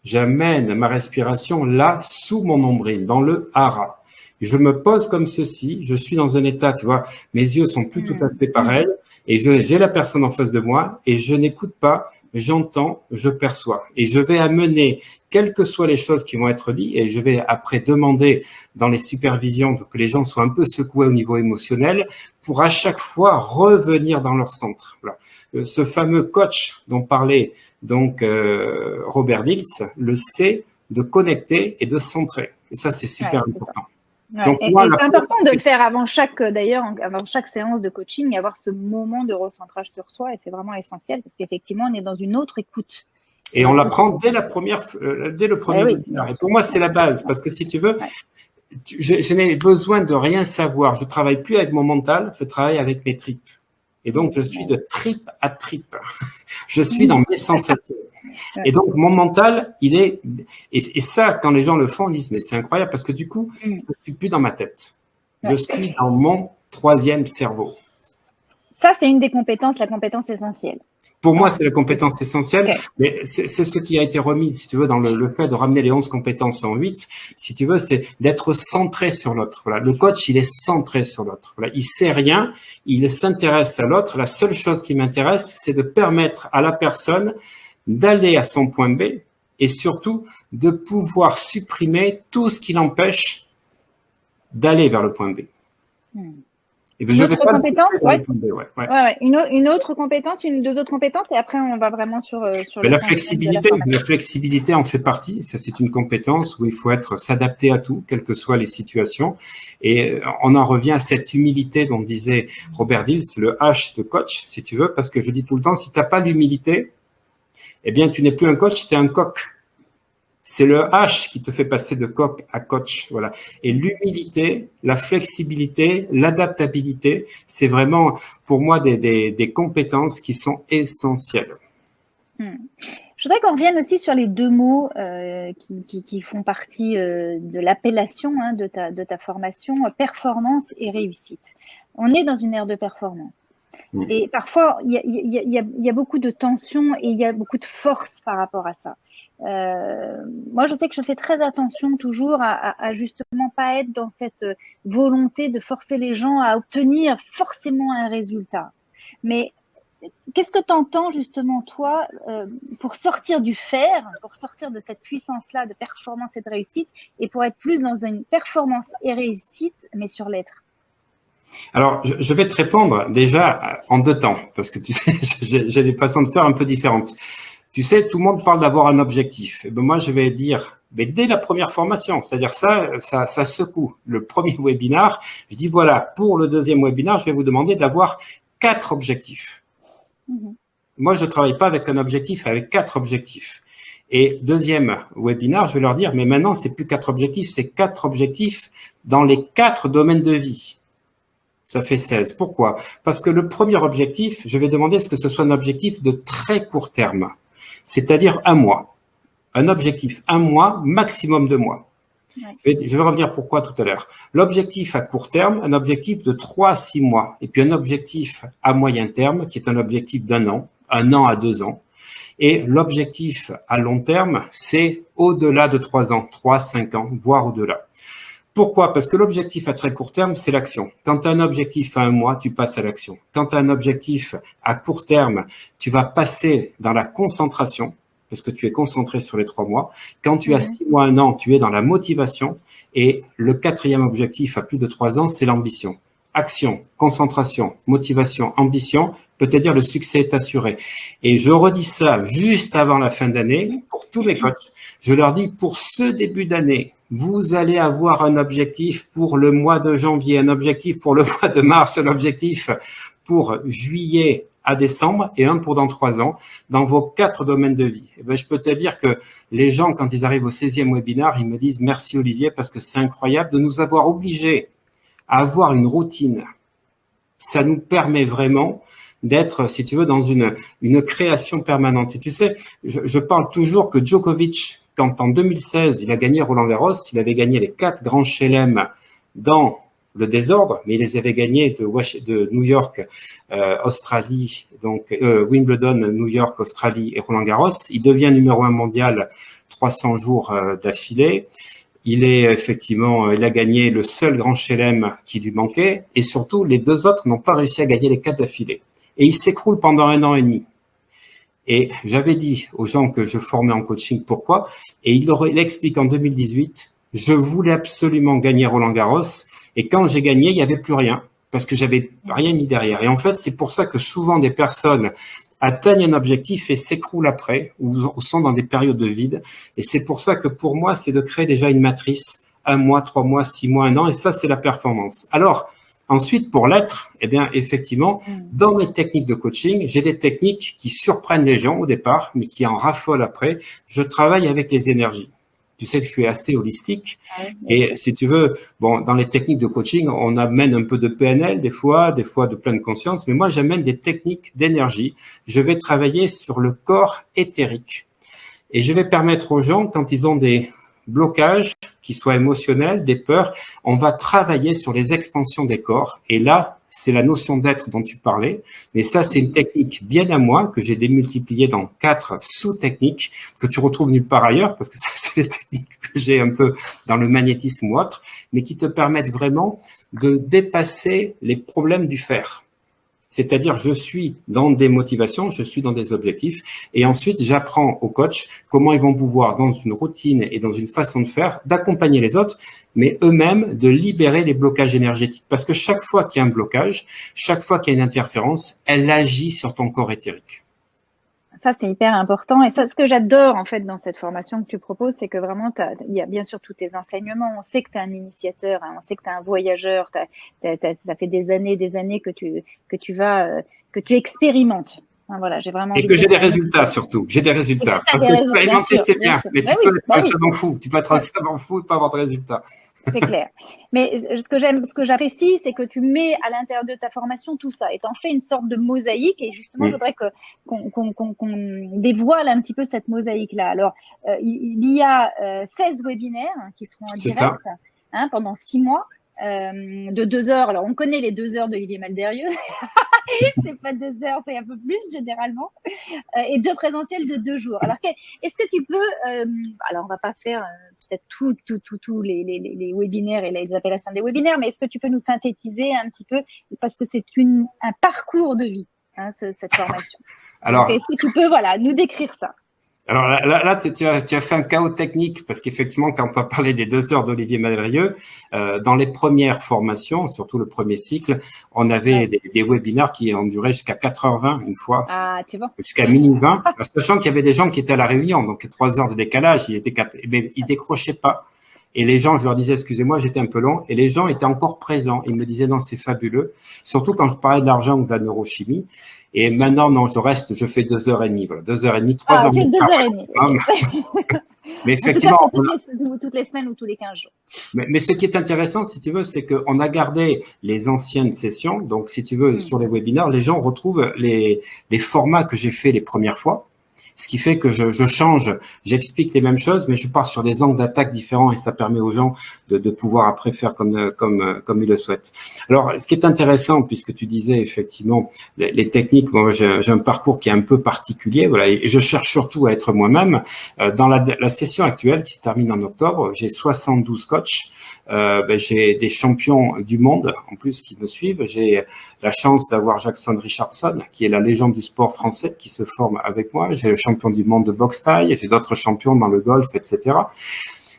j'amène ma respiration là, sous mon nombril, dans le hara. Je me pose comme ceci, je suis dans un état, tu vois, mes yeux sont plus tout à fait pareils, et j'ai la personne en face de moi, et je n'écoute pas, j'entends, je perçois. Et je vais amener, quelles que soient les choses qui vont être dites, et je vais après demander dans les supervisions que les gens soient un peu secoués au niveau émotionnel, pour à chaque fois revenir dans leur centre. Voilà. Ce fameux coach dont parlait donc Robert Dills, le sait de connecter et de centrer. Et ça, c'est super important. Donc, c'est important de le faire avant chaque séance de coaching et avoir ce moment de recentrage sur soi. Et c'est vraiment essentiel parce qu'effectivement, on est dans une autre écoute. Et on l'apprend dès le premier webinaire. Et pour moi, c'est la base parce que si tu veux, je n'ai besoin de rien savoir. Je travaille plus avec mon mental, je travaille avec mes tripes. Et donc, je suis de trip à trip. Je suis dans mes sensations. Et donc, mon mental, il est… Et ça, quand les gens le font, ils disent, mais c'est incroyable parce que du coup, je ne suis plus dans ma tête. Je suis dans mon troisième cerveau. Ça, c'est une des compétences, la compétence essentielle. Pour moi, c'est la compétence essentielle, mais c'est ce qui a été remis, si tu veux, dans le fait de ramener les 11 compétences en 8, si tu veux, c'est d'être centré sur l'autre. Voilà. Le coach, il est centré sur l'autre. Voilà. Il sait rien, il s'intéresse à l'autre. La seule chose qui m'intéresse, c'est de permettre à la personne d'aller à son point B et surtout de pouvoir supprimer tout ce qui l'empêche d'aller vers le point B. Une autre compétence, une autre compétence, deux autres compétences, et après on va vraiment sur la flexibilité. La flexibilité en fait partie. Ça, c'est une compétence où il faut s'adapter à tout, quelles que soient les situations. Et on en revient à cette humilité dont disait Robert Dills, le H de coach, si tu veux, parce que je dis tout le temps, si tu n'as pas l'humilité, eh bien, tu n'es plus un coach, tu es un coq. C'est le H qui te fait passer de coq à coach, voilà. Et l'humilité, la flexibilité, l'adaptabilité, c'est vraiment pour moi des compétences qui sont essentielles. Je voudrais qu'on revienne aussi sur les deux mots qui font partie de l'appellation de ta formation, performance et réussite. On est dans une ère de performance. Et parfois, il y a beaucoup de tension et il y a beaucoup de force par rapport à ça. Moi, je sais que je fais très attention toujours à justement pas être dans cette volonté de forcer les gens à obtenir forcément un résultat. Mais qu'est-ce que tu entends justement, toi, pour sortir du faire, pour sortir de cette puissance-là de performance et de réussite, et pour être plus dans une performance et réussite, mais sur l'être? Alors, je vais te répondre déjà en 2 temps, parce que tu sais, j'ai des façons de faire un peu différentes. Tu sais, tout le monde parle d'avoir un objectif. Et ben moi, je vais dire, mais dès la première formation, c'est-à-dire ça secoue. Le premier webinar, je dis voilà, pour le deuxième webinar, je vais vous demander d'avoir 4 objectifs. Moi, je ne travaille pas avec un objectif, avec 4 objectifs. Et deuxième webinar, je vais leur dire, mais maintenant, c'est plus 4 objectifs, c'est 4 objectifs dans les 4 domaines de vie. Ça fait 16. Pourquoi? Parce que le premier objectif, je vais demander à ce que ce soit un objectif de très court terme, c'est-à-dire 1 mois. Un objectif 1 mois, maximum 2 mois. Ouais. Je vais revenir pourquoi tout à l'heure. L'objectif à court terme, un objectif de 3 à 6 mois. Et puis un objectif à moyen terme, qui est un objectif d'1 an, 1 an à 2 ans. Et l'objectif à long terme, c'est au-delà de 3 ans, 3, 5 ans, voire au-delà. Pourquoi? Parce que l'objectif à très court terme, c'est l'action. Quand tu as un objectif à 1 mois, tu passes à l'action. Quand tu as un objectif à court terme, tu vas passer dans la concentration, parce que tu es concentré sur les 3 mois. Quand tu as 6 mois, 1 an, tu es dans la motivation. Et le 4e objectif à plus de 3 ans, c'est l'ambition. Action, concentration, motivation, ambition, peut-être dire le succès est assuré. Et je redis ça juste avant la fin d'année pour tous mes coachs. Je leur dis, pour ce début d'année, vous allez avoir un objectif pour le mois de janvier, un objectif pour le mois de mars, un objectif pour juillet à décembre et un pour dans 3 ans dans vos 4 domaines de vie. Et ben, je peux te dire que les gens, quand ils arrivent au 16e webinaire, ils me disent merci Olivier parce que c'est incroyable de nous avoir obligés à avoir une routine. Ça nous permet vraiment d'être, si tu veux, dans une création permanente. Et tu sais, je parle toujours que Djokovic, quand en 2016, il a gagné Roland-Garros, il avait gagné les 4 grands chelems dans le désordre, mais il les avait gagnés de New York, Australie, donc Wimbledon, New York, Australie et Roland-Garros. Il devient numéro 1 mondial 300 jours d'affilée. Il a gagné le seul grand chelem qui lui manquait, et surtout, les 2 autres n'ont pas réussi à gagner les 4 d'affilée. Et il s'écroule pendant 1 an et demi. Et j'avais dit aux gens que je formais en coaching pourquoi, et il explique en 2018, je voulais absolument gagner Roland-Garros, et quand j'ai gagné, il n'y avait plus rien, parce que j'avais rien mis derrière. Et en fait, c'est pour ça que souvent des personnes atteignent un objectif et s'écroulent après, ou sont dans des périodes de vide. Et c'est pour ça que pour moi, c'est de créer déjà une matrice, 1 mois, 3 mois, 6 mois, 1 an, et ça, c'est la performance. Alors, ensuite, pour l'être, eh bien, effectivement, dans mes techniques de coaching, j'ai des techniques qui surprennent les gens au départ, mais qui en raffolent après. Je travaille avec les énergies. Tu sais que je suis assez holistique. Et si tu veux, bon, dans les techniques de coaching, on amène un peu de PNL des fois de pleine conscience, mais moi, j'amène des techniques d'énergie. Je vais travailler sur le corps éthérique. Et je vais permettre aux gens, quand ils ont des blocages, qui soient émotionnels, des peurs, on va travailler sur les expansions des corps. Et là, c'est la notion d'être dont tu parlais. Mais ça, c'est une technique bien à moi que j'ai démultipliée dans 4 sous-techniques que tu retrouves nulle part ailleurs, parce que ça, c'est des techniques que j'ai un peu dans le magnétisme ou autre, mais qui te permettent vraiment de dépasser les problèmes du faire. C'est-à-dire, je suis dans des motivations, je suis dans des objectifs, et ensuite, j'apprends aux coachs comment ils vont pouvoir, dans une routine et dans une façon de faire, d'accompagner les autres, mais eux-mêmes de libérer les blocages énergétiques. Parce que chaque fois qu'il y a un blocage, chaque fois qu'il y a une interférence, elle agit sur ton corps éthérique. Ça, c'est hyper important. Et ça, ce que j'adore, en fait, dans cette formation que tu proposes, c'est que vraiment, il y a bien sûr tous tes enseignements. On sait que tu es un initiateur, hein, on sait que tu es un voyageur. Ça fait des années que tu vas, que tu expérimentes. Enfin, voilà, j'ai vraiment. Et que j'ai des résultats, surtout. J'ai des résultats. Parce que expérimenter, c'est bien. Mais tu peux être un savant fou. Tu peux être un savant fou et pas avoir de résultats. C'est clair. Mais ce que j'apprécie, c'est que tu mets à l'intérieur de ta formation tout ça et t'en fais une sorte de mosaïque. Et justement, je voudrais qu'on dévoile un petit peu cette mosaïque-là. Alors, il y a 16 webinaires qui seront en direct pendant 6 mois. de 2 heures. Alors, on connaît les 2 heures d'Olivier Maldérieux. C'est pas 2 heures, c'est un peu plus généralement. Et 2 présentiels de 2 jours. Alors, est-ce que tu peux, alors on va pas faire peut-être tous les webinaires et les appellations des webinaires, mais est-ce que tu peux nous synthétiser un petit peu, parce que c'est un parcours de vie, hein, cette formation. Alors, est-ce que tu peux, nous décrire ça? Alors là tu as fait un chaos technique, parce qu'effectivement, quand on parlait des 2 heures d'Olivier Maldérieux, dans les premières formations, surtout le premier cycle, on avait des webinaires qui ont duré jusqu'à 4h20 une fois, jusqu'à minuit 20, sachant qu'il y avait des gens qui étaient à la réunion, donc 3 heures de décalage, ils décrochaient pas. Et les gens, je leur disais, excusez-moi, j'étais un peu long, et les gens étaient encore présents. Ils me disaient, non, c'est fabuleux. Surtout quand je parlais de l'argent ou de la neurochimie. Et maintenant, non, je fais 2h30, voilà, 2h30, 3h. 2h30. Mais effectivement. En tout cas, toutes les semaines ou tous les 15 jours. Mais ce qui est intéressant, si tu veux, c'est qu'on a gardé les anciennes sessions. Donc, si tu veux, sur les webinaires, les gens retrouvent les formats que j'ai fait les premières fois. Ce qui fait que je change, j'explique les mêmes choses, mais je pars sur des angles d'attaque différents et ça permet aux gens de pouvoir après faire comme ils le souhaitent. Alors, ce qui est intéressant, puisque tu disais effectivement les techniques, moi j'ai un parcours qui est un peu particulier, voilà, et je cherche surtout à être moi-même. Dans la session actuelle qui se termine en octobre, j'ai 72 coachs. J'ai des champions du monde en plus qui me suivent. J'ai la chance d'avoir Jackson Richardson, qui est la légende du sport français, qui se forme avec moi. J'ai le champion du monde de boxe thaï, j'ai d'autres champions dans le golf, etc.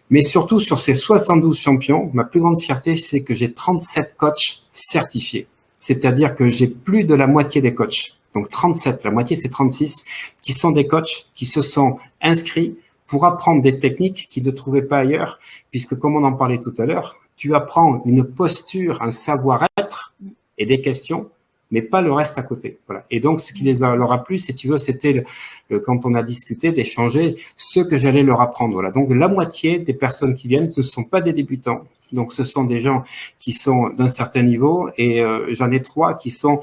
Mais surtout, sur ces 72 champions, ma plus grande fierté, c'est que j'ai 37 coachs certifiés. C'est-à-dire que j'ai plus de la moitié des coachs. Donc 37, la moitié c'est 36, qui sont des coachs qui se sont inscrits pour apprendre des techniques qu'ils ne trouvaient pas ailleurs, puisque comme on en parlait tout à l'heure, tu apprends une posture, un savoir-être et des questions, mais pas le reste à côté. Voilà. Et donc, ce qui leur a plu, si tu veux, c'était quand on a discuté, d'échanger ce que j'allais leur apprendre. Voilà. Donc, la moitié des personnes qui viennent, ce ne sont pas des débutants. Donc, ce sont des gens qui sont d'un certain niveau et j'en ai 3 qui sont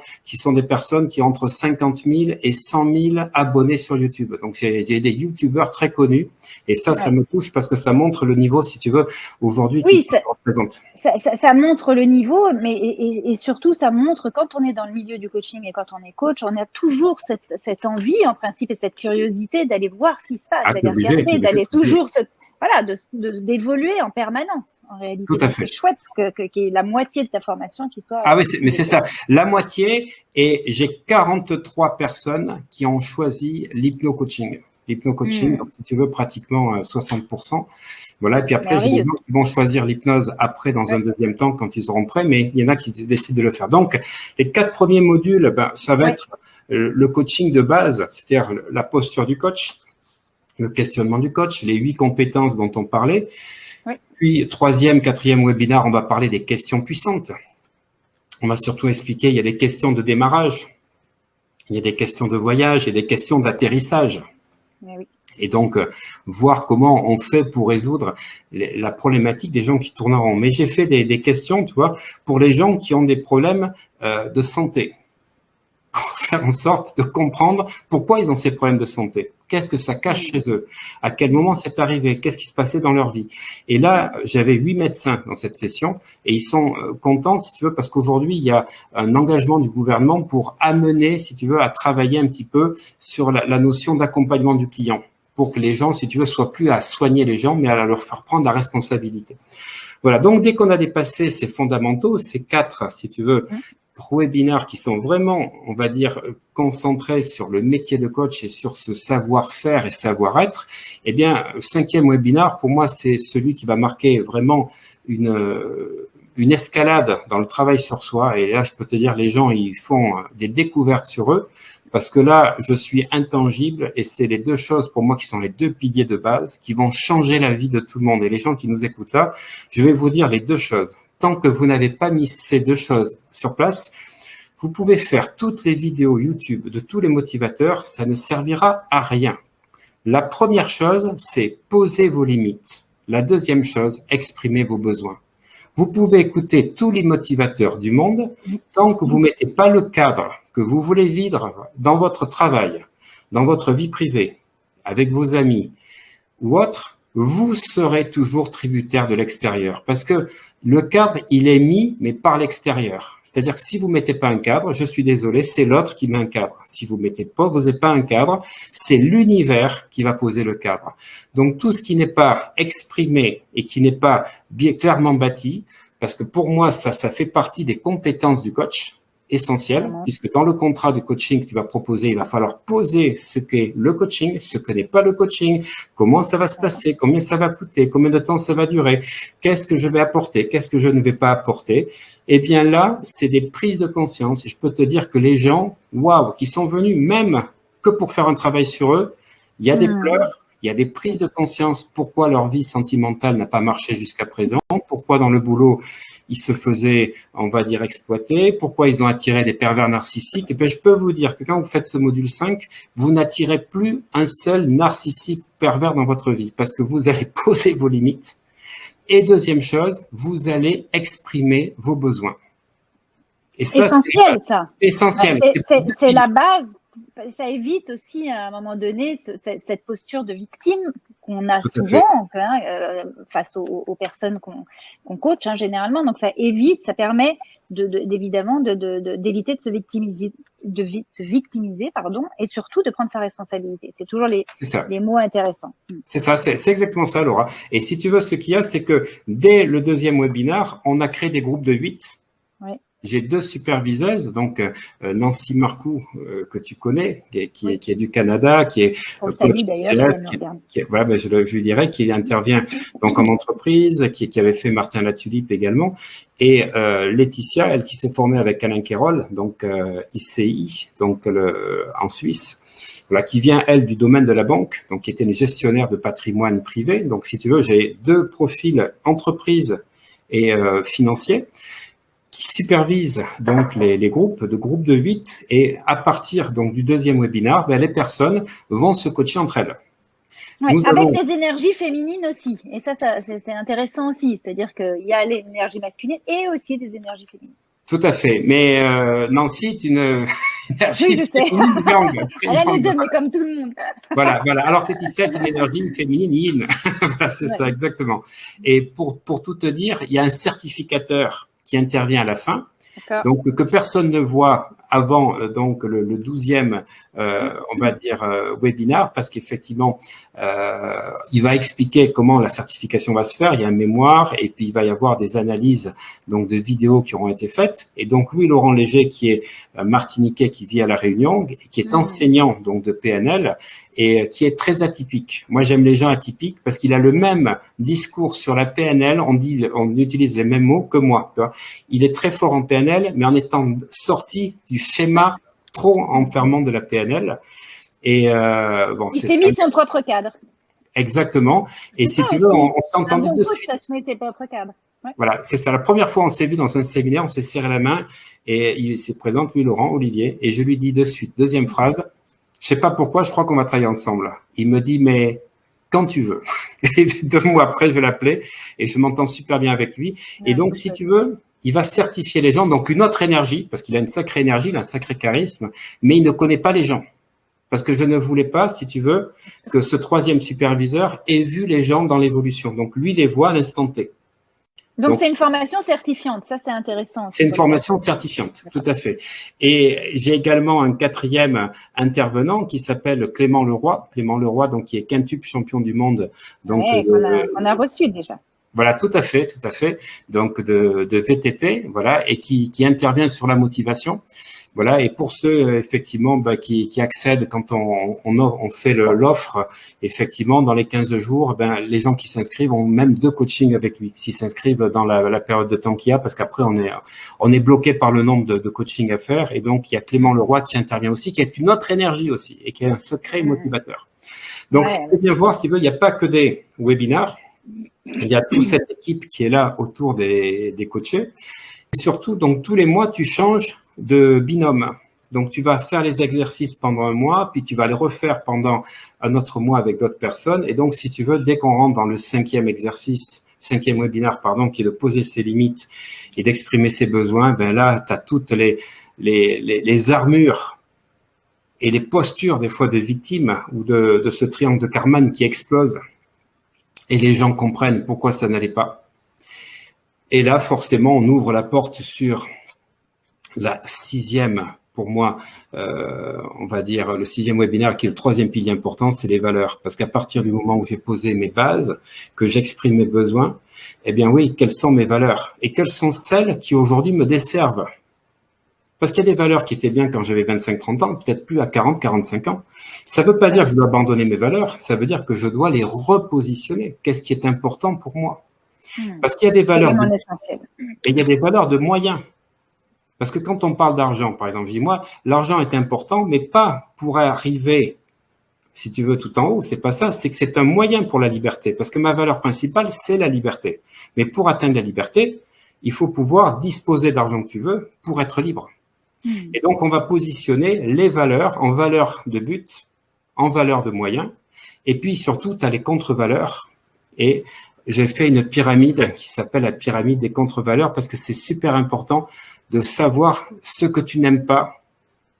des personnes qui ont entre 50 000 et 100 000 abonnés sur YouTube. Donc, j'ai des YouTubeurs très connus et ça me touche parce que ça montre le niveau, si tu veux, aujourd'hui qui représente. Ça montre le niveau, mais et surtout, ça montre quand on est dans le milieu du coaching et quand on est coach, on a toujours cette envie, en principe, et cette curiosité d'aller voir ce qui se passe, d'aller regarder, d'aller toujours d'évoluer en permanence, en réalité. Tout à fait. C'est chouette qu'il y ait la moitié de ta formation qui soit… Ah oui, mais c'est ça. La moitié, et j'ai 43 personnes qui ont choisi l'hypno-coaching. L'hypno-coaching, donc, si tu veux, pratiquement 60%. Voilà, et puis après, j'ai des gens qui vont choisir l'hypnose après, dans un deuxième temps, quand ils seront prêts, mais il y en a qui décident de le faire. Donc, les 4 premiers modules, ça va être le coaching de base, c'est-à-dire la posture du coach, le questionnement du coach, les 8 compétences dont on parlait. Puis, 3e, 4e webinaire, on va parler des questions puissantes. On va surtout expliquer, il y a des questions de démarrage, il y a des questions de voyage, il y a des questions d'atterrissage. Et donc, voir comment on fait pour résoudre la problématique des gens qui tournent en rond. Mais j'ai fait des questions, tu vois, pour les gens qui ont des problèmes de santé. Pour faire en sorte de comprendre pourquoi ils ont ces problèmes de santé. Qu'est-ce que ça cache chez eux? À quel moment c'est arrivé? Qu'est-ce qui se passait dans leur vie? Et là, j'avais 8 médecins dans cette session et ils sont contents, si tu veux, parce qu'aujourd'hui, il y a un engagement du gouvernement pour amener, si tu veux, à travailler un petit peu sur la notion d'accompagnement du client, pour que les gens, si tu veux, soient plus à soigner les gens, mais à leur faire prendre la responsabilité. Voilà, donc dès qu'on a dépassé ces fondamentaux, ces 4, si tu veux, webinaires qui sont vraiment, on va dire, concentrés sur le métier de coach et sur ce savoir-faire et savoir-être, eh bien, le 5e webinaire, pour moi, c'est celui qui va marquer vraiment une escalade dans le travail sur soi. Et là, je peux te dire, les gens, ils font des découvertes sur eux, parce que là, je suis intangible et c'est les 2 choses pour moi qui sont les 2 piliers de base qui vont changer la vie de tout le monde. Et les gens qui nous écoutent là, je vais vous dire les 2 choses. Tant que vous n'avez pas mis ces 2 choses sur place, vous pouvez faire toutes les vidéos YouTube de tous les motivateurs, ça ne servira à rien. La première chose, c'est poser vos limites. La deuxième chose, exprimer vos besoins. Vous pouvez écouter tous les motivateurs du monde, tant que vous ne mettez pas le cadre que vous voulez vivre dans votre travail, dans votre vie privée, avec vos amis ou autres, vous serez toujours tributaire de l'extérieur. Parce que Le cadre, il est mis, mais par l'extérieur. C'est-à-dire que si vous mettez pas un cadre, je suis désolé, c'est l'autre qui met un cadre. Si vous mettez pas, vous n'avez pas un cadre, c'est l'univers qui va poser le cadre. Donc, tout ce qui n'est pas exprimé et qui n'est pas bien clairement bâti, parce que pour moi, ça fait partie des compétences du coach essentielles, puisque dans le contrat de coaching que tu vas proposer, il va falloir poser ce qu'est le coaching, ce que n'est pas le coaching, comment ça va se passer, combien ça va coûter, combien de temps ça va durer, qu'est-ce que je vais apporter, qu'est-ce que je ne vais pas apporter. Eh bien là, c'est des prises de conscience. Et je peux te dire que les gens, waouh, qui sont venus même que pour faire un travail sur eux, il y a des pleurs, il y a des prises de conscience, pourquoi leur vie sentimentale n'a pas marché jusqu'à présent, pourquoi dans le boulot, ils se faisaient, on va dire, exploiter, pourquoi ils ont attiré des pervers narcissiques. Et bien, je peux vous dire que quand vous faites ce module 5, vous n'attirez plus un seul narcissique pervers dans votre vie parce que vous allez poser vos limites. Et deuxième chose, vous allez exprimer vos besoins. Et ça, essentiel, ça. C'est essentiel. C'est la base. Ça évite aussi, à un moment donné, cette posture de victime qu'on a souvent face aux personnes qu'on coach, généralement. Donc, ça évite, ça permet évidemment d'éviter de se victimiser, et surtout de prendre sa responsabilité. C'est toujours les mots intéressants. C'est ça, c'est exactement ça, Laura. Et si tu veux, ce qu'il y a, c'est que dès le deuxième webinaire, on a créé des groupes de 8. Oui. J'ai 2 superviseuses, donc Nancy Marcoux, que tu connais, qui est du Canada, qui est coach je lui dirais, qui intervient donc en entreprise, qui avait fait Martin Latulippe également, et Laetitia, elle qui s'est formée avec Alain Quérol, donc ICI, donc en Suisse. Voilà, qui vient, elle, du domaine de la banque, donc qui était une gestionnaire de patrimoine privé. Donc, si tu veux, j'ai 2 profils entreprise et financiers qui supervise donc les groupes de 8 et à partir donc du deuxième webinaire, les personnes vont se coacher entre elles. Ouais, avec des énergies féminines aussi. Et ça c'est intéressant aussi. C'est-à-dire qu'il y a l'énergie masculine et aussi des énergies féminines. Tout à fait. Mais Nancy est une énergie oui, je sais. féminine. Elle a les deux, mais comme tout le monde. Voilà. Alors Laetitia est une énergie féminine yin. Voilà, c'est ça, exactement. Et pour tout te dire, il y a un certificateur qui intervient à la fin, donc que personne ne voit avant donc le 12e, on va dire, webinaire, parce qu'effectivement, il va expliquer comment la certification va se faire. Il y a un mémoire et puis il va y avoir des analyses donc de vidéos qui auront été faites. Et donc Louis-Laurent Léger, qui est martiniquais, qui vit à La Réunion, et qui est enseignant donc de PNL et qui est très atypique. Moi, j'aime les gens atypiques parce qu'il a le même discours sur la PNL. On utilise les mêmes mots que moi. Tu vois. Il est très fort en PNL, mais en étant sorti du schéma trop enfermant de la PNL. Et il s'est mis son propre cadre. Exactement. Et si tu veux, on s'est entendu de suite. Ça se met ses propres cadres. Ouais. Voilà, c'est ça. La première fois, on s'est vu dans un séminaire, on s'est serré la main et il se présente, lui, Laurent, Olivier, et je lui dis de suite, deuxième phrase, je sais pas pourquoi, je crois qu'on va travailler ensemble. Il me dit, mais quand tu veux. Et 2 mois après, je vais l'appeler et je m'entends super bien avec lui. Ouais, et donc, si tu veux, il va certifier les gens, donc une autre énergie, parce qu'il a une sacrée énergie, il a un sacré charisme, mais il ne connaît pas les gens. Parce que je ne voulais pas, si tu veux, que ce 3e superviseur ait vu les gens dans l'évolution. Donc, lui, les voit à l'instant T. Donc, c'est une formation certifiante, ça c'est intéressant. C'est une formation certifiante, tout à fait. Et j'ai également un 4e intervenant qui s'appelle Clément Leroy. Clément Leroy, donc qui est quintuple champion du monde. Donc on a reçu déjà. Voilà, tout à fait. Donc de VTT, voilà, et qui intervient sur la motivation. Voilà, et pour ceux effectivement qui accèdent quand on fait l'offre, effectivement dans les 15 jours, les gens qui s'inscrivent ont même 2 coachings avec lui, s'ils s'inscrivent dans la période de temps qu'il y a, parce qu'après on est bloqué par le nombre de coachings à faire. Et donc il y a Clément Leroy qui intervient aussi, qui est une autre énergie aussi et qui est un secret motivateur. Donc si tu veux bien voir, si tu veux, il n'y a pas que des webinaires, il y a toute cette équipe qui est là autour des coachés. Et surtout, donc tous les mois, tu changes de binôme. Donc, tu vas faire les exercices pendant un mois, puis tu vas les refaire pendant un autre mois avec d'autres personnes. Et donc, si tu veux, dès qu'on rentre dans le 5e webinaire, qui est de poser ses limites et d'exprimer ses besoins, là, tu as toutes les armures et les postures, des fois, de victimes ou de ce triangle de Karman qui explose. Et les gens comprennent pourquoi ça n'allait pas. Et là, forcément, on ouvre la porte sur la 6e, pour moi, on va dire le 6e webinaire, qui est le 3e pilier important, c'est les valeurs. Parce qu'à partir du moment où j'ai posé mes bases, que j'exprime mes besoins, eh bien oui, quelles sont mes valeurs? Et quelles sont celles qui aujourd'hui me desservent? Parce qu'il y a des valeurs qui étaient bien quand j'avais 25-30 ans, peut-être plus à 40-45 ans. Ça ne veut pas dire que je dois abandonner mes valeurs, ça veut dire que je dois les repositionner. Qu'est-ce qui est important pour moi? Parce qu'il y a des valeurs et il y a des valeurs de moyens. Parce que quand on parle d'argent, par exemple, je dis moi, l'argent est important, mais pas pour arriver, si tu veux, tout en haut. C'est pas ça. C'est que c'est un moyen pour la liberté. Parce que ma valeur principale, c'est la liberté. Mais pour atteindre la liberté, il faut pouvoir disposer d'argent que tu veux pour être libre. Et donc, on va positionner les valeurs en valeur de but, en valeur de moyens. Et puis, surtout, tu as les contre-valeurs. Et j'ai fait une pyramide qui s'appelle la pyramide des contre-valeurs parce que c'est super important de savoir ce que tu n'aimes pas.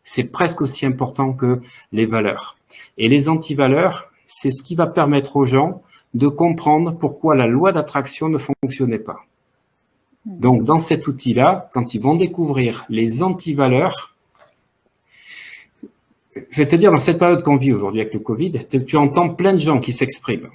C'est presque aussi important que les valeurs. Et les antivaleurs, c'est ce qui va permettre aux gens de comprendre pourquoi la loi d'attraction ne fonctionnait pas. Donc, dans cet outil-là, quand ils vont découvrir les antivaleurs, je vais te dire, dans cette période qu'on vit aujourd'hui avec le Covid, tu entends plein de gens qui s'expriment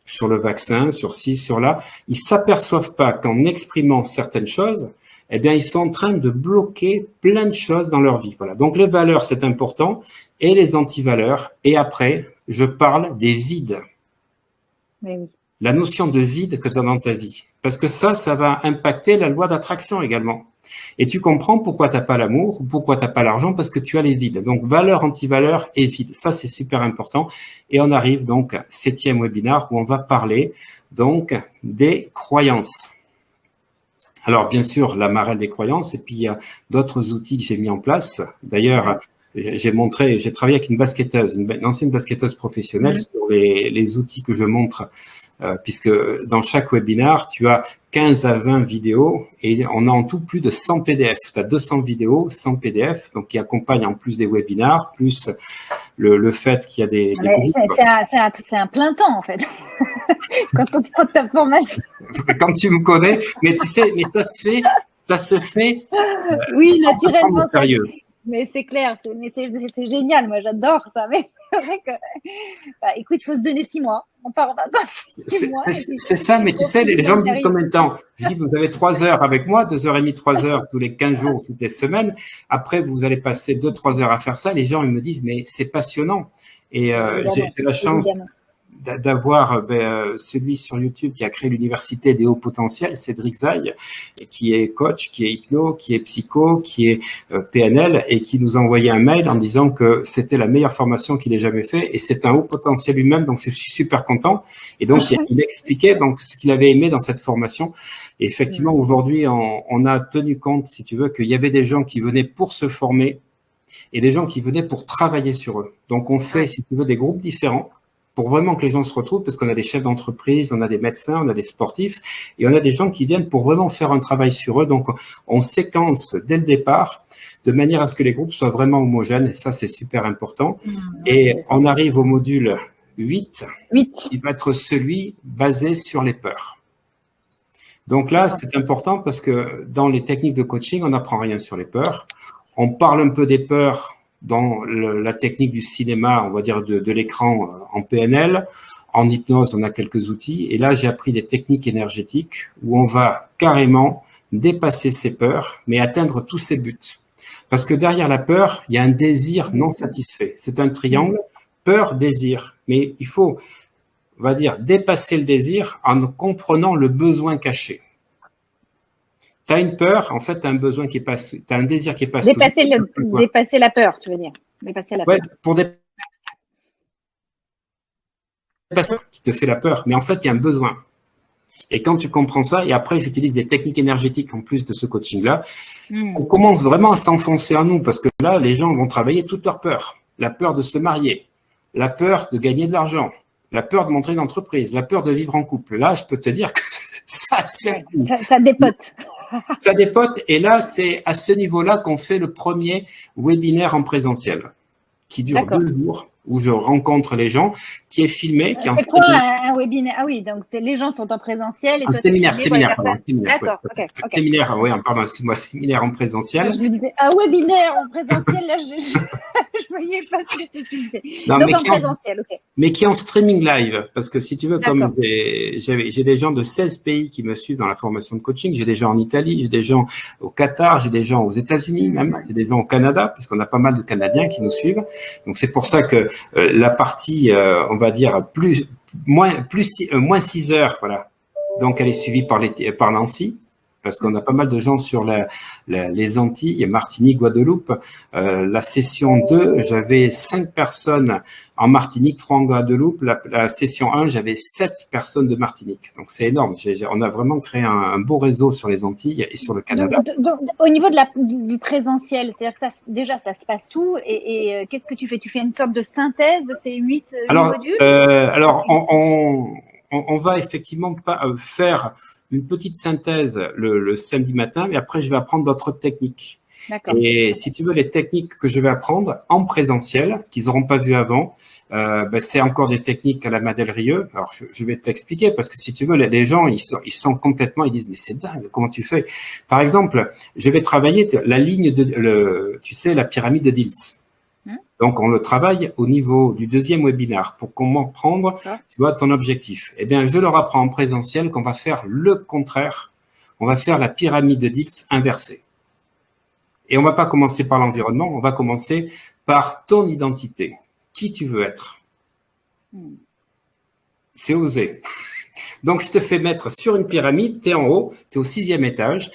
sur le vaccin, sur ci, sur là. Ils s'aperçoivent pas qu'en exprimant certaines choses, eh bien, ils sont en train de bloquer plein de choses dans leur vie. Voilà. Donc, les valeurs, c'est important, et les antivaleurs. Et après, je parle des vides. Oui. La notion de vide que tu as dans ta vie. Parce que ça va impacter la loi d'attraction également. Et tu comprends pourquoi tu n'as pas l'amour, ou pourquoi tu n'as pas l'argent, parce que tu as les vides. Donc, valeur, antivaleur et vide. Ça, c'est super important. Et on arrive donc, 7e webinaire, où on va parler donc des croyances. Alors, bien sûr, la marelle des croyances, et puis il y a d'autres outils que j'ai mis en place. D'ailleurs, j'ai travaillé avec une basketteuse, une ancienne basketteuse professionnelle sur les outils que je montre, puisque dans chaque webinaire, tu as 15 à 20 vidéos et on a en tout plus de 100 PDF. Tu as 200 vidéos, 100 PDF, donc qui accompagnent en plus des webinaires, plus le fait qu'il y a des c'est un plein temps, en fait, quand on prend ta formation. Quand tu me connais, mais tu sais, mais ça se fait oui, naturellement. Sérieux. Mais c'est clair, c'est génial, moi j'adore ça. Mais c'est vrai que, écoute, il faut se donner 6 mois. On part en vacances. C'est ça, mais tu sais, les gens me disent combien de temps? Je dis, vous avez 3 heures avec moi, 2h30, 3 heures tous les 15 jours, toutes les semaines. Après, vous allez passer 2-3 heures à faire ça. Les gens, ils me disent, mais c'est passionnant. Et j'ai la chance d'avoir celui sur YouTube qui a créé l'Université des hauts potentiels, Cédric Zaille, qui est coach, qui est hypno, qui est psycho, qui est PNL, et qui nous a envoyé un mail en disant que c'était la meilleure formation qu'il ait jamais fait, et c'est un haut potentiel lui-même, donc je suis super content. Et donc, il expliquait donc ce qu'il avait aimé dans cette formation. Et effectivement, aujourd'hui, on a tenu compte, si tu veux, qu'il y avait des gens qui venaient pour se former et des gens qui venaient pour travailler sur eux. Donc, on fait, si tu veux, des groupes différents pour vraiment que les gens se retrouvent, parce qu'on a des chefs d'entreprise, on a des médecins, on a des sportifs, et on a des gens qui viennent pour vraiment faire un travail sur eux. Donc, on séquence dès le départ, de manière à ce que les groupes soient vraiment homogènes, et ça, c'est super important. Et on arrive au module 8, qui va être celui basé sur les peurs. Donc là, c'est important parce que dans les techniques de coaching, on n'apprend rien sur les peurs. On parle un peu des peurs dans la technique du cinéma, on va dire de l'écran en PNL. En hypnose, on a quelques outils. Et là, j'ai appris des techniques énergétiques où on va carrément dépasser ses peurs, mais atteindre tous ses buts. Parce que derrière la peur, il y a un désir non satisfait. C'est un triangle, peur, désir. Mais il faut, on va dire, dépasser le désir en comprenant le besoin caché. Tu as une peur, en fait, tu as un besoin qui est pas, tu as un désir qui est pas dépasser la peur, tu veux dire. Dépasser la peur. Pour dépasser qui te fait la peur, mais en fait, il y a un besoin. Et quand tu comprends ça, et après, j'utilise des techniques énergétiques en plus de ce coaching-là, on commence vraiment à s'enfoncer en nous, parce que là, les gens vont travailler toutes leurs peurs. La peur de se marier, la peur de gagner de l'argent, la peur de montrer une entreprise, la peur de vivre en couple. Là, je peux te dire que ça dépote. Ça dépote. Et là, c'est à ce niveau-là qu'on fait le premier webinaire en présentiel, qui dure 2 jours. où je rencontre les gens, qui est filmé, qui est en C'est quoi un webinaire? Ah oui, donc les gens sont en présentiel et un toi, séminaire, pardon, D'accord, ouais. ok. Séminaire, oui, pardon, excuse-moi, séminaire en présentiel. Je me disais, un webinaire en présentiel, là, je voyais pas ce que c'était. Non, Donc en présentiel, ok. Mais qui est en streaming live, parce que si tu veux, comme D'accord. j'ai des gens de 16 pays qui me suivent dans la formation de coaching, j'ai des gens en Italie, j'ai des gens au Qatar, j'ai des gens aux États-Unis même, j'ai des gens au Canada, puisqu'on a pas mal de Canadiens qui nous suivent. Donc c'est pour ça que la partie, on va dire, moins 6 heures, voilà. Donc elle est suivie par Nancy, parce qu'on a pas mal de gens sur les Antilles, Martinique, Guadeloupe. La session 2, j'avais 5 personnes en Martinique, 3 en Guadeloupe. La session 1, j'avais 7 personnes de Martinique. Donc, c'est énorme. On a vraiment créé un beau réseau sur les Antilles et sur le Canada. Donc, au niveau du présentiel, c'est-à-dire que déjà, ça se passe où et qu'est-ce que tu fais? Tu fais une sorte de synthèse de ces 8 modules? Alors, on va effectivement faire une petite synthèse le samedi matin, mais après, je vais apprendre d'autres techniques. Et si tu veux, les techniques que je vais apprendre en présentiel, qu'ils n'auront pas vu avant, c'est encore des techniques à la Madeleine Rieu. Alors, je vais t'expliquer, parce que si tu veux, les gens, ils sont complètement, ils disent, mais c'est dingue, comment tu fais? Par exemple, je vais travailler la ligne tu sais, la pyramide de Diels. Donc, on le travaille au niveau du deuxième webinaire pour comment prendre, tu vois, ton objectif. Eh bien, je leur apprends en présentiel qu'on va faire le contraire. On va faire la pyramide de Diels inversée. Et on va pas commencer par l'environnement, on va commencer par ton identité. Qui tu veux être? C'est osé. Donc, je te fais mettre sur une pyramide, tu es en haut, tu es au 6e étage,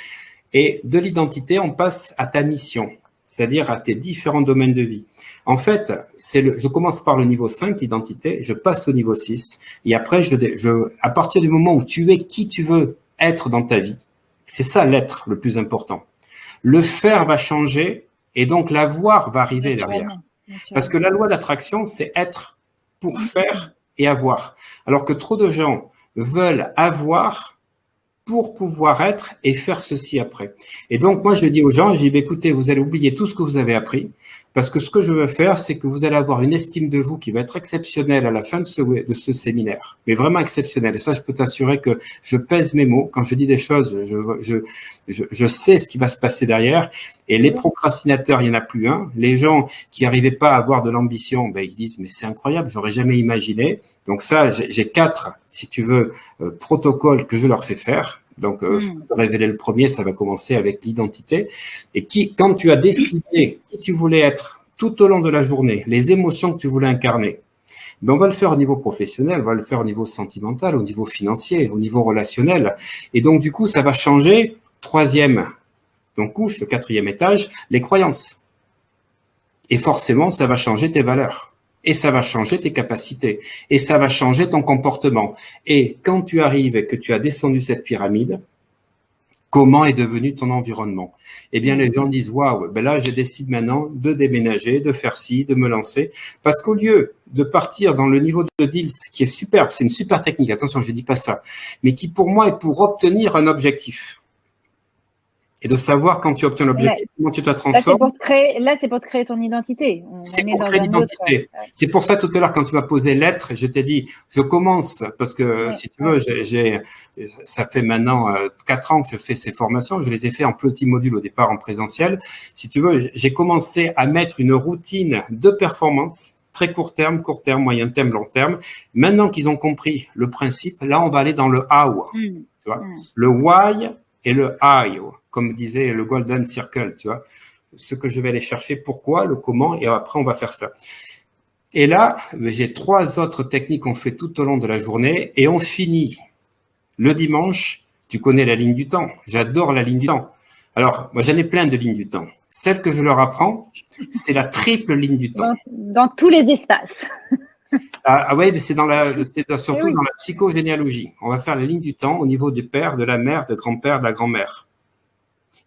et de l'identité, on passe à ta mission, c'est-à-dire à tes différents domaines de vie. En fait, je commence par le niveau 5, l'identité, je passe au niveau 6, et après, à partir du moment où tu es qui tu veux être dans ta vie, c'est ça l'être le plus important. Le faire va changer, et donc l'avoir va arriver derrière. Parce que la loi d'attraction, c'est être pour faire et avoir. Alors que trop de gens veulent avoir pour pouvoir être et faire ceci après. Et donc, moi, je dis aux gens, je dis, écoutez, vous allez oublier tout ce que vous avez appris, parce que ce que je veux faire, c'est que vous allez avoir une estime de vous qui va être exceptionnelle à la fin de ce séminaire, mais vraiment exceptionnelle. Et ça, je peux t'assurer que je pèse mes mots. Quand je dis des choses, je sais ce qui va se passer derrière. Et les procrastinateurs, il n'y en a plus un. Les gens qui n'arrivaient pas à avoir de l'ambition, ils disent, mais c'est incroyable, j'aurais jamais imaginé. Donc ça, j'ai 4, si tu veux, protocoles que je leur fais faire. Donc, je peux te révéler le premier, ça va commencer avec l'identité. Et quand tu as décidé qui tu voulais être tout au long de la journée, les émotions que tu voulais incarner, on va le faire au niveau professionnel, on va le faire au niveau sentimental, au niveau financier, au niveau relationnel. Et donc, du coup, ça va changer. 3e, donc couche, le 4e étage, les croyances. Et forcément, ça va changer tes valeurs. Et ça va changer tes capacités. Et ça va changer ton comportement. Et quand tu arrives et que tu as descendu cette pyramide, comment est devenu ton environnement? Eh bien, les gens disent, waouh, là, je décide maintenant de déménager, de faire ci, de me lancer. Parce qu'au lieu de partir dans le niveau de Diels, qui est superbe, c'est une super technique, attention, je ne dis pas ça, mais qui pour moi est pour obtenir un objectif. Et de savoir quand tu obtiens l'objectif, comment tu te transformes. Là, c'est pour te créer ton identité. C'est pour créer l'identité. C'est pour ça, tout à l'heure, quand tu m'as posé l'être, je t'ai dit, je commence, parce que si tu veux, ça fait maintenant 4 ans que je fais ces formations. Je les ai fait en petit module au départ en présentiel. Si tu veux, j'ai commencé à mettre une routine de performance, très court terme, moyen terme, long terme. Maintenant qu'ils ont compris le principe, là, on va aller dans le how. Tu vois, le why et le how, comme disait le Golden Circle, tu vois, ce que je vais aller chercher, pourquoi, le comment, et après on va faire ça. Et là, j'ai 3 autres techniques qu'on fait tout au long de la journée, et on finit le dimanche. Tu connais la ligne du temps, j'adore la ligne du temps. Alors, moi j'en ai plein de lignes du temps. Celle que je leur apprends, c'est la triple ligne du temps. Dans tous les espaces. Ah ouais, mais c'est surtout dans la psychogénéalogie. On va faire la ligne du temps au niveau du père, de la mère, de grand-père, de la grand-mère.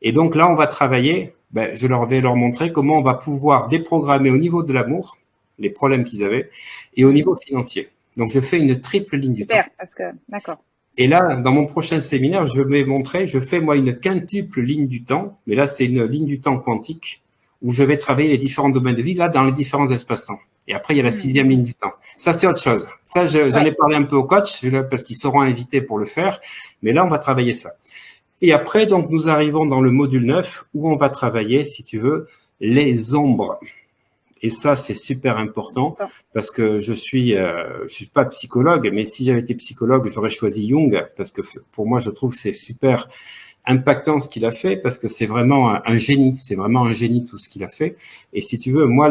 Et donc là, on va travailler, je vais leur montrer comment on va pouvoir déprogrammer au niveau de l'amour, les problèmes qu'ils avaient, et au niveau financier. Donc, je fais une triple ligne du temps. Super, parce que, d'accord. Et là, dans mon prochain séminaire, je vais montrer, je fais moi une quintuple ligne du temps, mais là, c'est une ligne du temps quantique, où je vais travailler les différents domaines de vie, là, dans les différents espaces-temps. Et après, il y a la 6e ligne du temps. Ça, c'est autre chose. Ça, j'en ai parlé un peu au coach parce qu'ils seront invités pour le faire. Mais là, on va travailler ça. Et après, donc, nous arrivons dans le module 9 où on va travailler, si tu veux, les ombres. Et ça, c'est super important parce que je suis pas psychologue, mais si j'avais été psychologue, j'aurais choisi Jung parce que pour moi, je trouve que c'est super impactant ce qu'il a fait parce que c'est vraiment un génie. C'est vraiment un génie tout ce qu'il a fait. Et si tu veux, moi,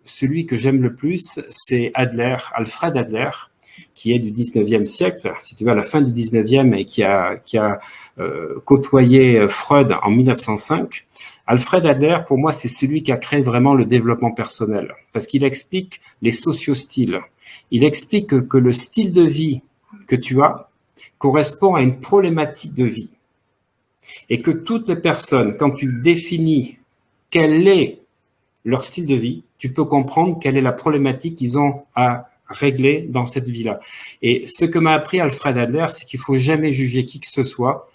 celui que j'aime le plus, c'est Adler, Alfred Adler, qui est du 19e siècle, si tu veux, à la fin du 19e et qui a côtoyé Freud en 1905. Alfred Adler, pour moi, c'est celui qui a créé vraiment le développement personnel parce qu'il explique les sociostyles. Il explique que le style de vie que tu as correspond à une problématique de vie et que toutes les personnes, quand tu définis quel est leur style de vie, tu peux comprendre quelle est la problématique qu'ils ont à régler dans cette vie-là. Et ce que m'a appris Alfred Adler, c'est qu'il faut jamais juger qui que ce soit,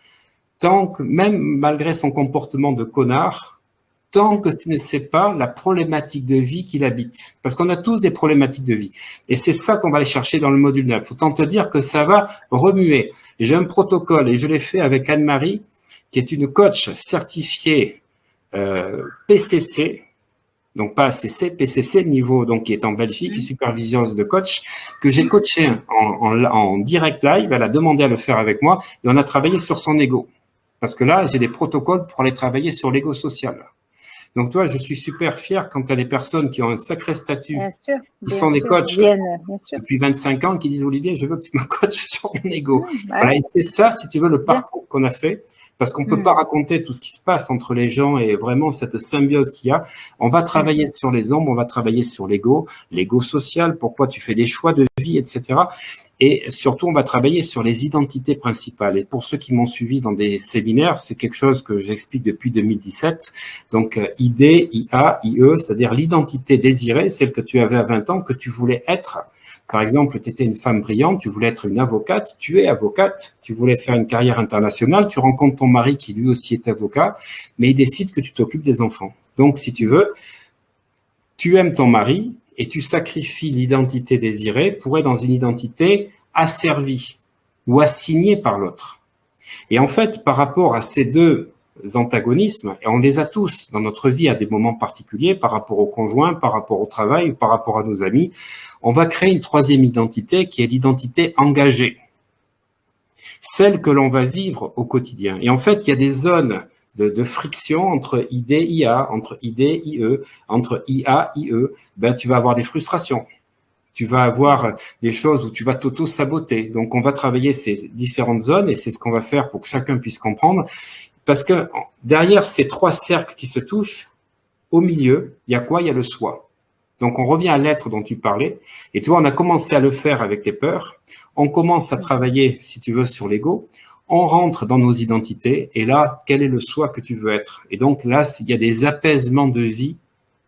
tant que, même malgré son comportement de connard, tant que tu ne sais pas la problématique de vie qu'il habite. Parce qu'on a tous des problématiques de vie. Et c'est ça qu'on va aller chercher dans le module 9. Autant te dire que ça va remuer. J'ai un protocole et je l'ai fait avec Anne-Marie, qui est une coach certifiée PCC, donc pas ACC, PCC, niveau donc qui est en Belgique, qui est superviseuse de coach, que j'ai coaché en direct live. Elle a demandé à le faire avec moi et on a travaillé sur son ego. Parce que là, j'ai des protocoles pour aller travailler sur l'ego social. Donc, toi, je suis super fier quand tu as des personnes qui ont un sacré statut, qui sont des coachs depuis 25 ans, qui disent, Olivier, je veux que tu me coaches sur mon ego. Voilà, et c'est ça, si tu veux, le parcours qu'on a fait. Parce qu'on ne peut pas raconter tout ce qui se passe entre les gens et vraiment cette symbiose qu'il y a. On va travailler sur les ombres, on va travailler sur l'ego social, pourquoi tu fais des choix de vie, etc. Et surtout, on va travailler sur les identités principales. Et pour ceux qui m'ont suivi dans des séminaires, c'est quelque chose que j'explique depuis 2017. Donc, ID, IA, IE, c'est-à-dire l'identité désirée, celle que tu avais à 20 ans, que tu voulais être. Par exemple, tu étais une femme brillante, tu voulais être une avocate, tu es avocate, tu voulais faire une carrière internationale, tu rencontres ton mari qui lui aussi est avocat, mais il décide que tu t'occupes des enfants. Donc, si tu veux, tu aimes ton mari et tu sacrifies l'identité désirée pour être dans une identité asservie ou assignée par l'autre. Et en fait, par rapport à ces deux antagonismes, et on les a tous dans notre vie à des moments particuliers, par rapport au conjoint, par rapport au travail, par rapport à nos amis, on va créer une troisième identité qui est l'identité engagée, celle que l'on va vivre au quotidien. Et en fait, il y a des zones de friction entre ID, IA, entre ID, IE, entre IA, IE. Ben, tu vas avoir des frustrations. Tu vas avoir des choses où tu vas t'auto-saboter. Donc, on va travailler ces différentes zones et c'est ce qu'on va faire pour que chacun puisse comprendre. Parce que derrière ces trois cercles qui se touchent, au milieu, il y a quoi? Il y a le soi. Donc, on revient à l'être dont tu parlais. Et tu vois, on a commencé à le faire avec les peurs. On commence à travailler, si tu veux, sur l'ego. On rentre dans nos identités. Et là, quel est le soi que tu veux être? Et donc là, il y a des apaisements de vie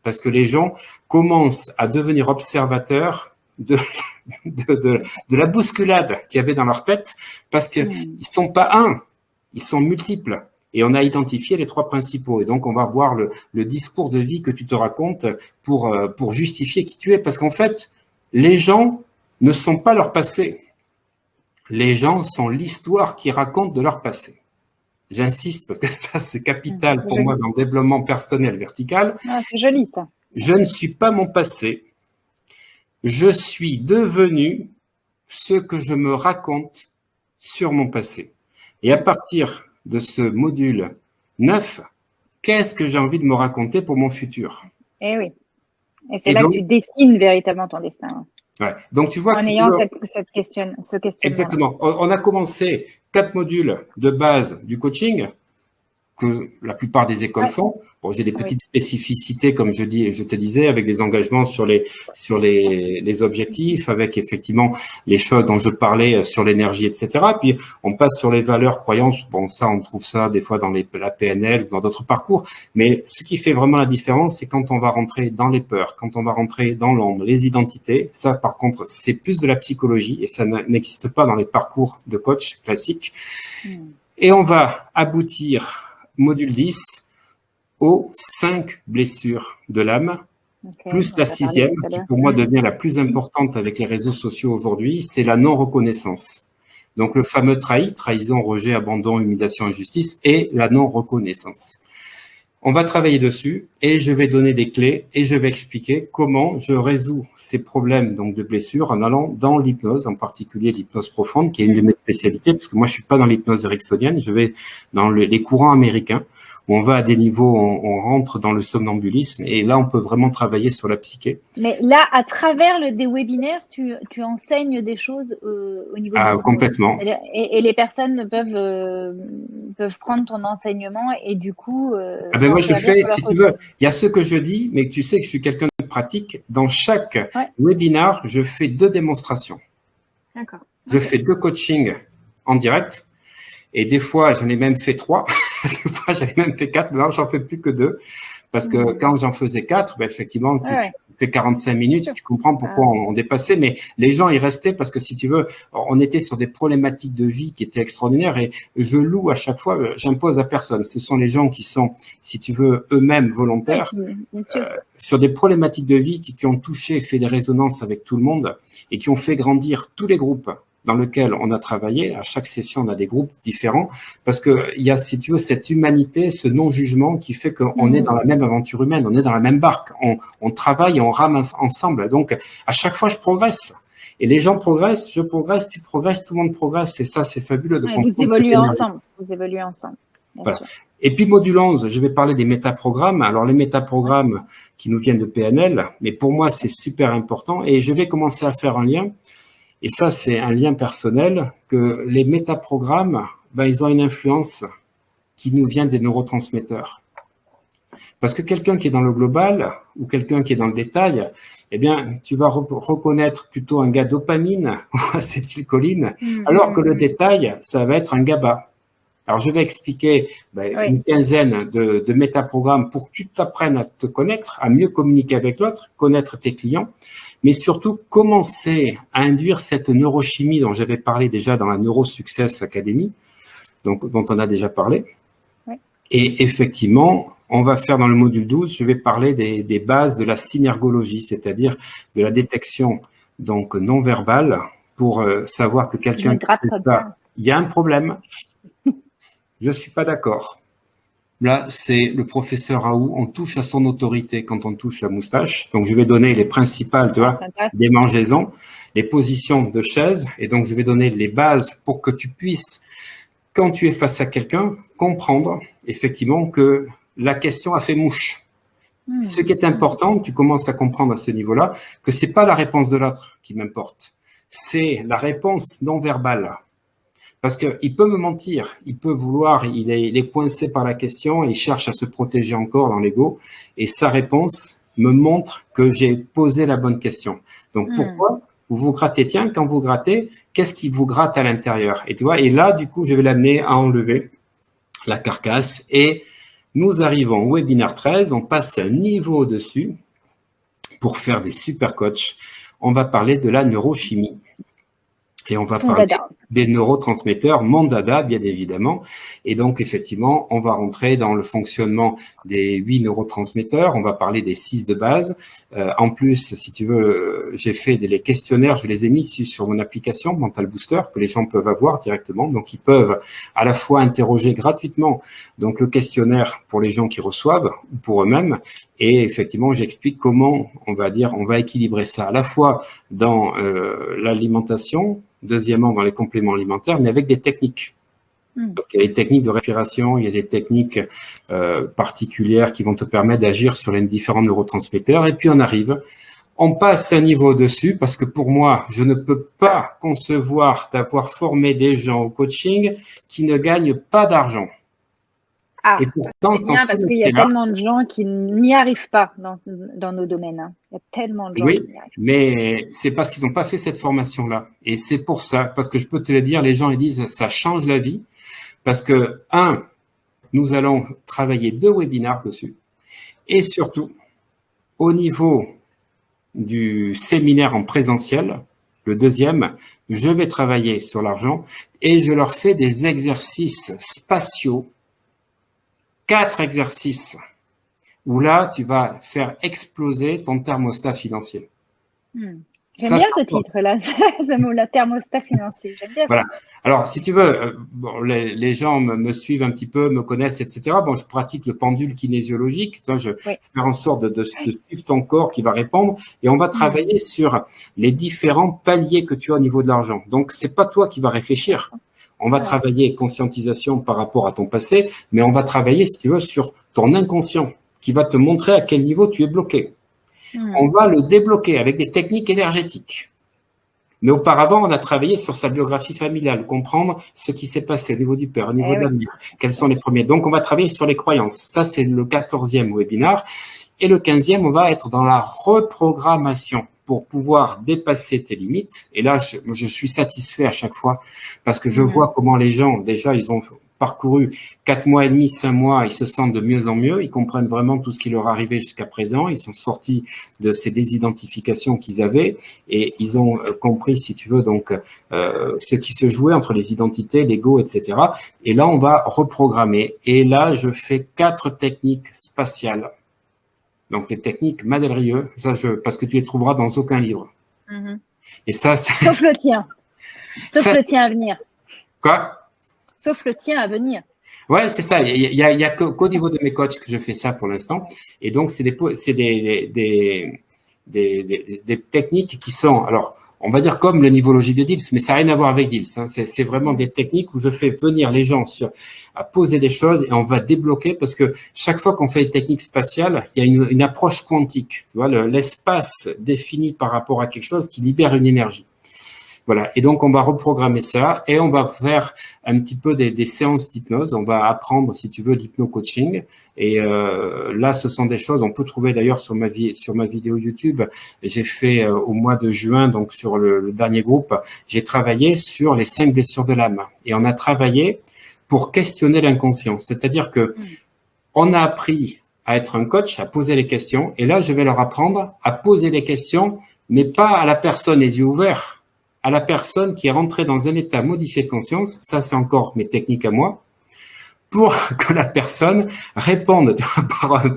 parce que les gens commencent à devenir observateurs de la bousculade qu'il y avait dans leur tête parce qu'ils ne sont pas un, ils sont multiples. Et on a identifié les trois principaux. Et donc, on va voir le discours de vie que tu te racontes pour justifier qui tu es. Parce qu'en fait, les gens ne sont pas leur passé. Les gens sont l'histoire qu'ils racontent de leur passé. J'insiste parce que ça, c'est capital pour moi dans le développement personnel vertical. Ah, c'est joli, ça. Je ne suis pas mon passé. Je suis devenu ce que je me raconte sur mon passé. Et à partir de ce module 9, qu'est-ce que j'ai envie de me raconter pour mon futur? Eh oui. Et c'est là donc, que tu dessines véritablement ton destin. Ouais. Donc, tu vois en ayant ce questionnement. Exactement. On a commencé 4 modules de base du coaching que la plupart des écoles font. Bon, j'ai des petites spécificités, comme je te disais, avec des engagements sur les objectifs, avec effectivement les choses dont je parlais sur l'énergie, etc. Puis, on passe sur les valeurs, croyances. Bon, ça, on trouve ça des fois dans la PNL ou dans d'autres parcours. Mais ce qui fait vraiment la différence, c'est quand on va rentrer dans les peurs, quand on va rentrer dans l'ombre, les identités. Ça, par contre, c'est plus de la psychologie et ça n'existe pas dans les parcours de coach classiques. Et on va aboutir module 10, aux 5 blessures de l'âme Okay, plus la sixième, qui pour moi devient la plus importante avec les réseaux sociaux aujourd'hui, c'est la non-reconnaissance. Donc, le fameux trahison, rejet, abandon, humiliation, injustice, et la non-reconnaissance. On va travailler dessus et je vais donner des clés et je vais expliquer comment je résous ces problèmes donc de blessures en allant dans l'hypnose, en particulier l'hypnose profonde, qui est une de mes spécialités, parce que moi je suis pas dans l'hypnose ericksonienne, je vais dans les courants américains, où on va à des niveaux, on rentre dans le somnambulisme et là on peut vraiment travailler sur la psyché. Mais là, à travers des webinaires, tu enseignes des choses au niveau de l'hypnose. Complètement. Et les personnes peuvent prendre ton enseignement et du coup. Moi je fais, si tu veux, il y a ce que je dis, mais tu sais que je suis quelqu'un de pratique. Dans chaque webinaire, je fais 2 démonstrations. D'accord. Je fais 2 coachings en direct. Et des fois, j'en ai même fait 3. Des fois, j'en ai même fait 4. Mais là, j'en fais plus que 2. Parce que quand j'en faisais 4, effectivement, tu fais 45 minutes, tu comprends pourquoi on dépassait. Mais les gens, ils restaient parce que si tu veux, on était sur des problématiques de vie qui étaient extraordinaires. Et je loue à chaque fois, j'impose à personne. Ce sont les gens qui sont, si tu veux, eux-mêmes volontaires. Bien sûr. Sur des problématiques de vie qui ont touché et fait des résonances avec tout le monde et qui ont fait grandir tous les groupes dans lequel on a travaillé. À chaque session, on a des groupes différents parce que il y a, si tu veux, cette humanité, ce non-jugement qui fait qu'on est dans la même aventure humaine, on est dans la même barque, on travaille, on rame ensemble. Donc, à chaque fois, je progresse. Et les gens progressent, je progresse, tu progresses, tout le monde progresse. Et ça, c'est fabuleux. Vous évoluez ensemble. Vous évoluez ensemble. Voilà. Et puis, module 11, je vais parler des métaprogrammes. Alors, les métaprogrammes qui nous viennent de PNL, mais pour moi, c'est super important. Et je vais commencer à faire un lien. Et ça, c'est un lien personnel, que les métaprogrammes, ils ont une influence qui nous vient des neurotransmetteurs. Parce que quelqu'un qui est dans le global ou quelqu'un qui est dans le détail, eh bien, tu vas reconnaître plutôt un gars dopamine ou acétylcholine, alors que le détail, ça va être un GABA. Alors, je vais expliquer une quinzaine de métaprogrammes pour que tu t'apprennes à te connaître, à mieux communiquer avec l'autre, connaître tes clients, mais surtout commencer à induire cette neurochimie dont j'avais parlé déjà dans la NeuroSuccess Academy, dont on a déjà parlé. Oui. Et effectivement, on va faire dans le module 12, je vais parler des bases de la synergologie, c'est-à-dire de la détection donc non verbale pour savoir que quelqu'un il y a un problème. Je suis pas d'accord. Là, c'est le professeur Raoult. On touche à son autorité quand on touche la moustache. Donc, je vais donner les principales, tu vois, démangeaisons, les positions de chaise. Et donc, je vais donner les bases pour que tu puisses, quand tu es face à quelqu'un, comprendre effectivement que la question a fait mouche. Ce qui est important, tu commences à comprendre à ce niveau-là, que c'est pas la réponse de l'autre qui m'importe. C'est la réponse non verbale. Parce qu'il peut me mentir, il peut vouloir, il est coincé par la question, il cherche à se protéger encore dans l'ego, et sa réponse me montre que j'ai posé la bonne question. Donc, pourquoi vous vous grattez? Tiens, quand vous grattez, qu'est-ce qui vous gratte à l'intérieur? Et tu vois, et là, du coup, je vais l'amener à enlever la carcasse, et nous arrivons au webinaire 13, on passe un niveau au-dessus pour faire des super coachs. On va parler de la neurochimie. Et on va parler des neurotransmetteurs, mon dada, bien évidemment. Et donc, effectivement, on va rentrer dans le fonctionnement des 8 neurotransmetteurs. On va parler des 6 de base. En plus, si tu veux, j'ai fait les questionnaires, je les ai mis sur mon application Mental Booster que les gens peuvent avoir directement. Donc, ils peuvent à la fois interroger gratuitement donc le questionnaire pour les gens qui reçoivent ou pour eux-mêmes. Et effectivement, j'explique comment, on va équilibrer ça à la fois dans l'alimentation, deuxièmement dans les compléments alimentaires, mais avec des techniques. Parce qu'il y a des techniques de respiration, il y a des techniques particulières qui vont te permettre d'agir sur les différents neurotransmetteurs. Et puis on passe un niveau au-dessus, parce que pour moi, je ne peux pas concevoir d'avoir formé des gens au coaching qui ne gagnent pas d'argent. Et pourtant, c'est bien parce qu'il y a tellement de gens qui n'y arrivent pas dans nos domaines. Hein. Il y a tellement de gens qui n'y arrivent pas. Mais c'est parce qu'ils n'ont pas fait cette formation-là. Et c'est pour ça, parce que je peux te le dire, les gens ils disent ça change la vie. Parce que, nous allons travailler 2 webinaires dessus. Et surtout, au niveau du séminaire en présentiel, le deuxième, je vais travailler sur l'argent et je leur fais des exercices spatiaux. 4 exercices où là, tu vas faire exploser ton thermostat financier. J'aime bien ce titre-là, ce mot-là, thermostat financier. J'aime bien voilà. ça. Alors, si tu veux, bon, les gens me suivent un petit peu, me connaissent, etc. Bon, je pratique le pendule kinésiologique. Toi, je vais faire en sorte de suivre ton corps qui va répondre. Et on va travailler sur les différents paliers que tu as au niveau de l'argent. Donc, c'est pas toi qui vas réfléchir. On va travailler conscientisation par rapport à ton passé, mais on va travailler, si tu veux, sur ton inconscient qui va te montrer à quel niveau tu es bloqué. On va le débloquer avec des techniques énergétiques. Mais auparavant, on a travaillé sur sa biographie familiale, comprendre ce qui s'est passé au niveau du père, au niveau de la mère, quels sont les premiers. Donc, on va travailler sur les croyances. Ça, c'est le 14e webinaire. Et le 15e, on va être dans la reprogrammation pour pouvoir dépasser tes limites. Et là, je suis satisfait à chaque fois parce que je vois comment les gens, déjà, ils ont parcouru 4 mois et demi, 5 mois, ils se sentent de mieux en mieux, ils comprennent vraiment tout ce qui leur est arrivé jusqu'à présent, ils sont sortis de ces désidentifications qu'ils avaient et ils ont compris, si tu veux, donc ce qui se jouait entre les identités, l'ego, etc. Et là, on va reprogrammer. Et là, je fais 4 techniques spatiales. Donc, les techniques Madelrieux, ça, parce que tu les trouveras dans aucun livre. Et ça, sauf le tien. Sauf le tien à venir. Quoi? Sauf le tien à venir. Ouais, c'est ça. Il y a qu'au niveau de mes coachs que je fais ça pour l'instant. Et donc, c'est des techniques qui sont, alors, on va dire comme le nivologie de Diels, mais ça n'a rien à voir avec Diels. Hein. C'est vraiment des techniques où je fais venir les gens à poser des choses et on va débloquer parce que chaque fois qu'on fait des techniques spatiales, il y a une approche quantique. Tu vois, l'espace défini par rapport à quelque chose qui libère une énergie. Voilà. Et donc, on va reprogrammer ça et on va faire un petit peu des séances d'hypnose. On va apprendre, si tu veux, l'hypno-coaching. Et là, ce sont des choses, on peut trouver d'ailleurs sur ma vidéo YouTube. J'ai fait au mois de juin, donc sur le dernier groupe, j'ai travaillé sur les 5 blessures de l'âme. Et on a travaillé pour questionner l'inconscient. C'est-à-dire que on a appris à être un coach, à poser les questions. Et là, je vais leur apprendre à poser les questions, mais pas à la personne les yeux ouverts, à la personne qui est rentrée dans un état modifié de conscience, ça c'est encore mes techniques à moi, pour que la personne réponde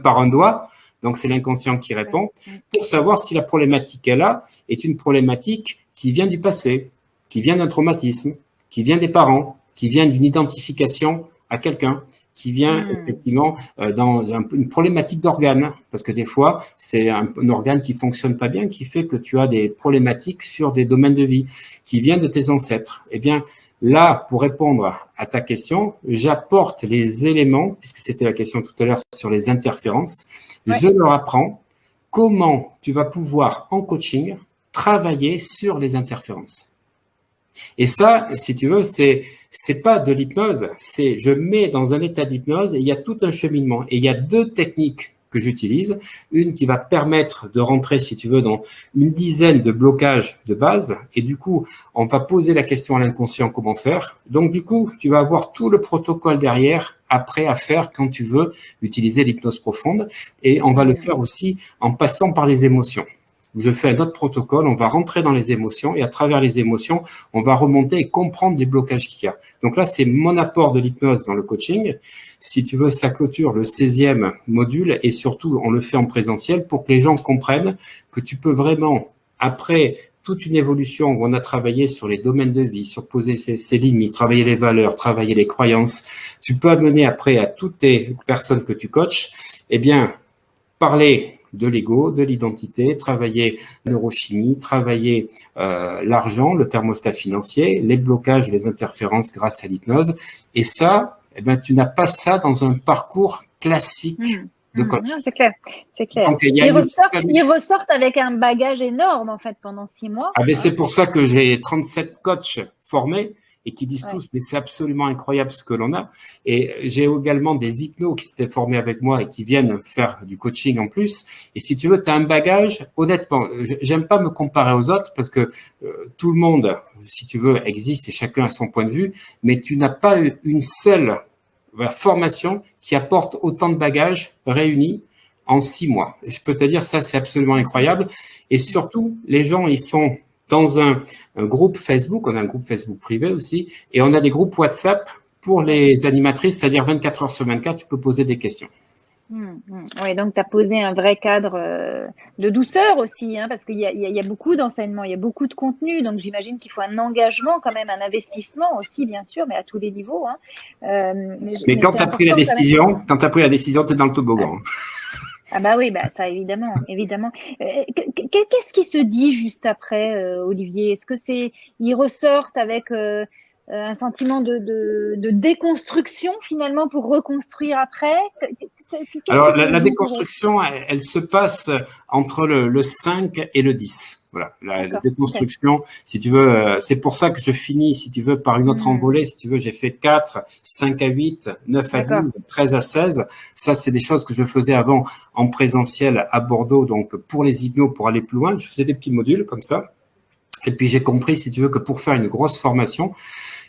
par un doigt, donc c'est l'inconscient qui répond, pour savoir si la problématique qu'elle a est une problématique qui vient du passé, qui vient d'un traumatisme, qui vient des parents, qui vient d'une identification à quelqu'un, qui vient effectivement dans une problématique d'organe, parce que des fois, c'est un organe qui fonctionne pas bien, qui fait que tu as des problématiques sur des domaines de vie, qui vient de tes ancêtres. Eh bien, là, pour répondre à ta question, j'apporte les éléments, puisque c'était la question tout à l'heure sur les interférences, je leur apprends comment tu vas pouvoir, en coaching, travailler sur les interférences. Et ça, si tu veux, c'est pas de l'hypnose, c'est je mets dans un état d'hypnose et il y a tout un cheminement. Et il y a 2 techniques que j'utilise. Une qui va permettre de rentrer, si tu veux, dans une dizaine de blocages de base. Et du coup, on va poser la question à l'inconscient comment faire. Donc, du coup, tu vas avoir tout le protocole derrière après à faire quand tu veux utiliser l'hypnose profonde. Et on va le faire aussi en passant par les émotions. Je fais un autre protocole, on va rentrer dans les émotions et à travers les émotions, on va remonter et comprendre les blocages qu'il y a. Donc là, c'est mon apport de l'hypnose dans le coaching. Si tu veux, ça clôture le 16e module et surtout, on le fait en présentiel pour que les gens comprennent que tu peux vraiment, après toute une évolution où on a travaillé sur les domaines de vie, sur poser ses limites, travailler les valeurs, travailler les croyances, tu peux amener après à toutes les personnes que tu coaches, eh bien, parler de l'ego, de l'identité, travailler la neurochimie, travailler l'argent, le thermostat financier, les blocages, les interférences grâce à l'hypnose. Et ça, eh ben, tu n'as pas ça dans un parcours classique de coach. Non, c'est clair, c'est clair. Donc, ils ressortent avec un bagage énorme, en fait, pendant 6 mois. Ah ben, c'est pour ça que j'ai 37 coachs formés et qui disent tous, mais c'est absolument incroyable ce que l'on a. Et j'ai également des hypnos qui s'étaient formés avec moi et qui viennent faire du coaching en plus. Et si tu veux, tu as un bagage, honnêtement, j'aime pas me comparer aux autres parce que tout le monde, si tu veux, existe et chacun a son point de vue, mais tu n'as pas une seule formation qui apporte autant de bagages réunis en 6 mois. Et je peux te dire, ça, c'est absolument incroyable. Et surtout, les gens, ils sont dans un groupe Facebook, on a un groupe Facebook privé aussi, et on a des groupes WhatsApp pour les animatrices, c'est-à-dire 24 heures sur 24, tu peux poser des questions. Oui, donc tu as posé un vrai cadre de douceur aussi, hein, parce qu'il y a beaucoup d'enseignements, il y a beaucoup de contenu, donc j'imagine qu'il faut un engagement quand même, un investissement aussi, bien sûr, mais à tous les niveaux. Hein. Mais Mais quand c'est tu as pris la important quand même. décision, tu es dans le toboggan. Ah bah oui, bah ça évidemment, évidemment. Qu'est-ce qui se dit juste après, Olivier? Est-ce que ils ressortent avec un sentiment de déconstruction finalement pour reconstruire après? Qu'est-ce qui Alors, se la joue pour eux? déconstruction, elle se passe entre le 5 et le 10. Voilà, la D'accord, ok. déconstruction, si tu veux, c'est pour ça que je finis, si tu veux, par une autre Hmm, envolée. Si tu veux, j'ai fait 4, 5 à 8, 9 à d'accord. 12, 13 à 16. Ça, c'est des choses que je faisais avant en présentiel à Bordeaux, donc pour les hypnos, pour aller plus loin. Je faisais des petits modules comme ça. Et puis, j'ai compris, si tu veux, que pour faire une grosse formation,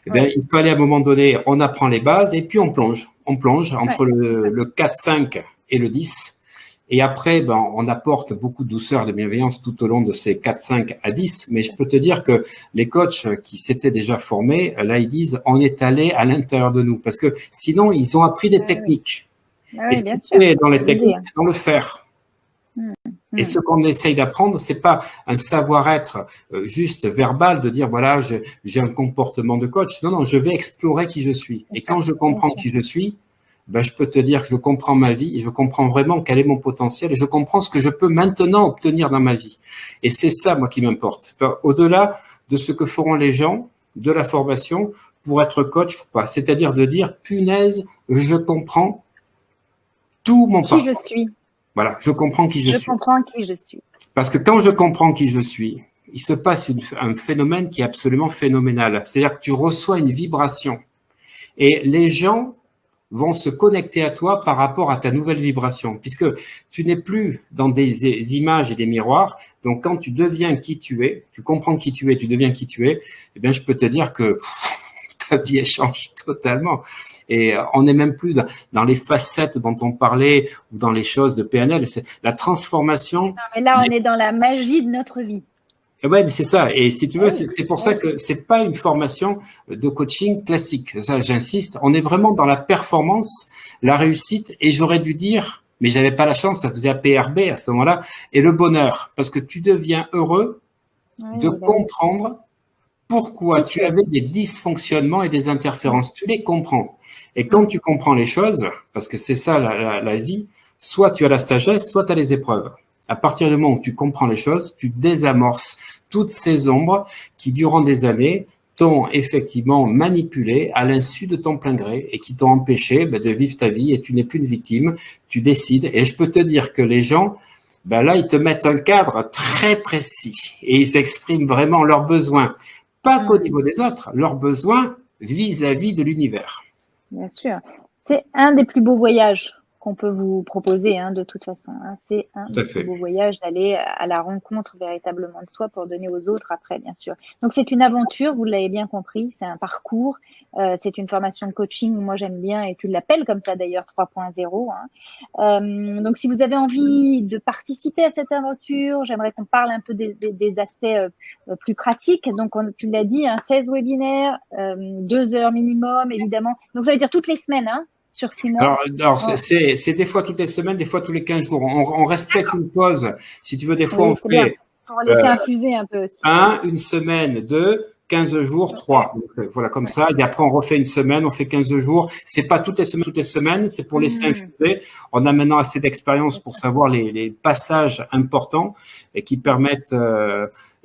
eh bien, Ouais, il fallait à un moment donné, on apprend les bases et puis on plonge. On plonge ouais, entre c'est ça. le 4, 5 et le 10. Et après, ben, on apporte beaucoup de douceur et de bienveillance tout au long de ces 4, 5 à 10. Mais je peux te dire que les coachs qui s'étaient déjà formés, là, ils disent, on est allé à l'intérieur de nous. Parce que sinon, ils ont appris des Ah oui, techniques. ah Et oui, ce bien qui sûr. est dans les C'est l'idée. techniques, Hein. c'est dans le faire. Hmm, Et hmm. ce qu'on essaye d'apprendre, c'est pas un savoir-être juste verbal de dire voilà, j'ai un comportement de coach. Non, non, je vais explorer qui je suis. Bien Et sûr, quand je bien comprends sûr. qui je suis, ben, je peux te dire que je comprends ma vie et je comprends vraiment quel est mon potentiel et je comprends ce que je peux maintenant obtenir dans ma vie. Et c'est ça, moi, qui m'importe. Au-delà de ce que feront les gens de la formation pour être coach ou pas. C'est-à-dire de dire, punaise, je comprends tout mon Qui je parcours. suis? Voilà, je comprends qui je Je suis. comprends qui je suis. Parce que quand je comprends qui je suis, il se passe un phénomène qui est absolument phénoménal. C'est-à-dire que tu reçois une vibration et les gens vont se connecter à toi par rapport à ta nouvelle vibration, puisque tu n'es plus dans des images et des miroirs. Donc, quand tu deviens qui tu es, tu comprends qui tu es, tu deviens qui tu es, eh bien, je peux te dire que ta vie change totalement. Et on n'est même plus dans les facettes dont on parlait ou dans les choses de PNL. C'est la transformation. Mais là, on est dans la magie de notre vie. Ouais, mais c'est ça. Et si tu Ah veux, oui, c'est pour ah ça oui. que c'est pas une formation de coaching classique. Ça, j'insiste. On est vraiment dans la performance, la réussite. Et j'aurais dû dire, mais j'avais pas la chance, ça faisait APRB à ce moment-là, et le bonheur. Parce que tu deviens heureux de Oui, bah oui. comprendre pourquoi Qui tu tu es. avais des dysfonctionnements et des Mm, interférences. Tu les comprends. Et quand mm. tu comprends les choses, parce que c'est ça la vie, soit tu as la sagesse, soit tu as les épreuves. À partir du moment où tu comprends les choses, tu désamorces toutes ces ombres qui, durant des années, t'ont effectivement manipulé à l'insu de ton plein gré et qui t'ont empêché de vivre ta vie et tu n'es plus une victime, tu décides. Et je peux te dire que les gens, là, ils te mettent un cadre très précis et ils expriment vraiment leurs besoins, pas qu'au Mm. niveau des autres, leurs besoins vis-à-vis de l'univers. Bien sûr. C'est un des plus beaux voyages qu'on peut vous proposer, hein, de toute façon. Hein. C'est un Tout des à plus fait. beaux voyages d'aller à la rencontre véritablement de soi pour donner aux autres après, bien sûr. Donc c'est une aventure, vous l'avez bien compris, c'est un parcours, c'est une formation de coaching, moi j'aime bien, et tu l'appelles comme ça d'ailleurs 3.0. Hein. Donc si vous avez envie de participer à cette aventure, j'aimerais qu'on parle un peu des aspects plus pratiques. Donc tu l'as dit, hein, 16 webinaires, 2 heures minimum, évidemment. Donc ça veut dire toutes les semaines, hein, sur 6 mois. Alors Oh, c'est des fois toutes les semaines, des fois tous les 15 jours. On respecte une pause. Si tu veux, des fois, on oui, c'est bien. fait Pour laisser euh, infuser un peu aussi. une semaine, deux, 15 jours, Ok. trois. Donc, voilà, comme Ouais. ça. Et après, on refait une semaine, on fait 15 jours. C'est pas toutes les semaines, c'est pour laisser Hmm, infuser. On a maintenant assez d'expérience bien pour sûr. savoir les passages importants et qui permettent,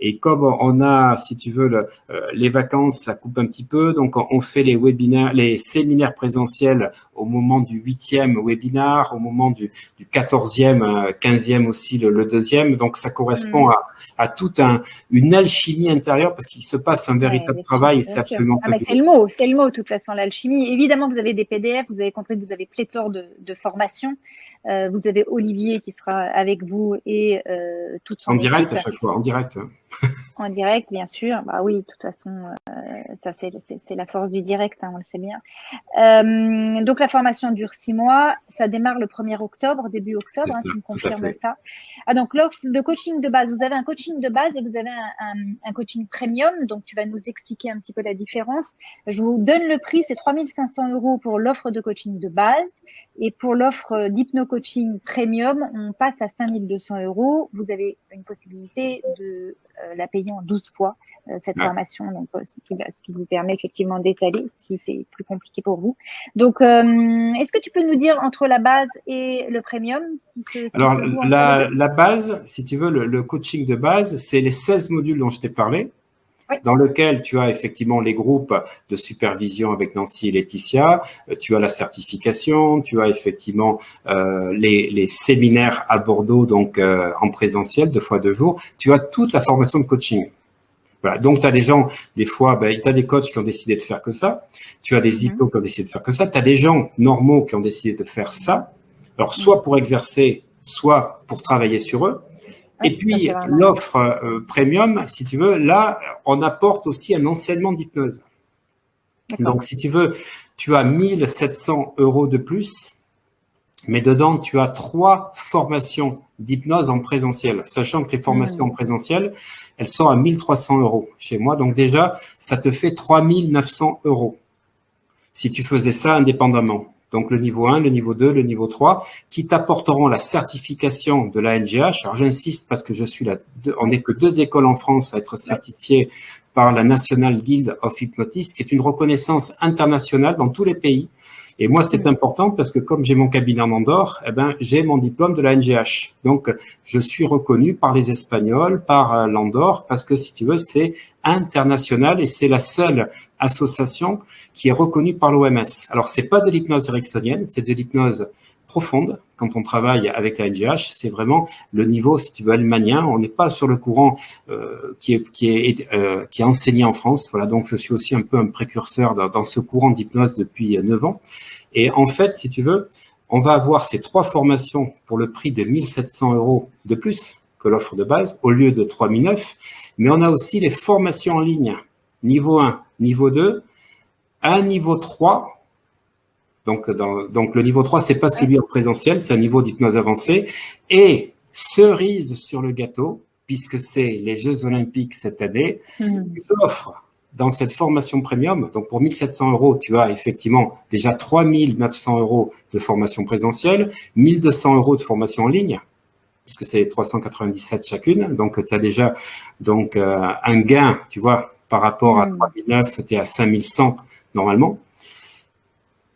et comme on a, si tu veux, les vacances, ça coupe un petit peu. Donc, on fait les webinaires, les séminaires présentiels au moment du 8e webinar, au moment du 14e, 15e aussi, le deuxième. Donc, ça correspond Hmm. à toute une alchimie intérieure parce qu'il se passe un Ouais, véritable bien sûr, travail et bien c'est sûr. absolument Ah, mais fabuleux. c'est le mot, de toute façon, l'alchimie. Évidemment, vous avez des PDF, vous avez compris que vous avez pléthore de formations. Vous avez Olivier qui sera avec vous et toute En son direct à équipe chaque fois, en direct. en direct, bien sûr. Bah oui, de toute façon, Ça, c'est la force du direct, hein, on le sait bien. Donc, la formation dure 6 mois. Ça démarre le 1er octobre, début octobre, hein, tu me confirmes ça. Ah, donc, l'offre de coaching de base, vous avez un coaching de base et vous avez un coaching premium. Donc, tu vas nous expliquer un petit peu la différence. Je vous donne le prix, c'est 3 500 € pour l'offre de coaching de base. Et pour l'offre d'hypno-coaching premium, on passe à 5 200 €. Vous avez une possibilité de la payer en 12 fois, cette formation, donc ce qui vous permet effectivement d'étaler si c'est plus compliqué pour vous. Donc, est-ce que tu peux nous dire entre la base et le premium Alors, la base, si tu veux, le coaching de base, c'est les 16 modules dont je t'ai parlé. Oui. Dans lequel tu as effectivement les groupes de supervision avec Nancy et Laetitia, tu as la certification, tu as effectivement les séminaires à Bordeaux, donc en présentiel, 2 fois 2 jours, tu as toute la formation de coaching. Voilà. Donc, tu as des gens, des fois, tu as des coachs qui ont décidé de faire que ça, tu as des hypnos qui ont décidé de faire que ça, tu as des gens normaux qui ont décidé de faire ça, alors soit pour exercer, soit pour travailler sur eux. Et puis, l'offre premium, si tu veux, là, on apporte aussi un enseignement d'hypnose. Donc, si tu veux, tu as 1 700 € de plus, mais dedans, tu as 3 formations d'hypnose en présentiel, sachant que les formations en présentiel, elles sont à 1 300 € chez moi. Donc, déjà, ça te fait 3 900 € si tu faisais ça indépendamment. Donc, le niveau 1, le niveau 2, le niveau 3, qui t'apporteront la certification de la NGH. Alors, j'insiste parce que on n'est que 2 écoles en France à être certifiées par la National Guild of Hypnotists, qui est une reconnaissance internationale dans tous les pays. Et moi, c'est important parce que comme j'ai mon cabinet en Andorre, j'ai mon diplôme de la NGH. Donc, je suis reconnu par les Espagnols, par l'Andorre, parce que si tu veux, c'est international et c'est la seule association qui est reconnue par l'OMS. Alors, c'est pas de l'hypnose ericksonienne, c'est de l'hypnose profonde. Quand on travaille avec la NGH, c'est vraiment le niveau, si tu veux, hellmanien. On n'est pas sur le courant qui est enseigné en France. Voilà, donc je suis aussi un peu un précurseur dans ce courant d'hypnose depuis 9 ans. Et en fait, si tu veux, on va avoir ces 3 formations pour le prix de 1 700 € de plus que l'offre de base, au lieu de 3 900 €. Mais on a aussi les formations en ligne, niveau 1, niveau 2, un niveau 3. Donc, le niveau 3, c'est pas celui en présentiel, c'est un niveau d'hypnose avancée. Et cerise sur le gâteau, puisque c'est les Jeux Olympiques cette année, j'offre dans cette formation premium, donc pour 1 700 €, tu as effectivement déjà 3 900 € de formation présentielle, 1 200 € de formation en ligne, puisque c'est 397 chacune. Donc, tu as déjà un gain, tu vois, par rapport à 3 900, tu es à 5 100 normalement.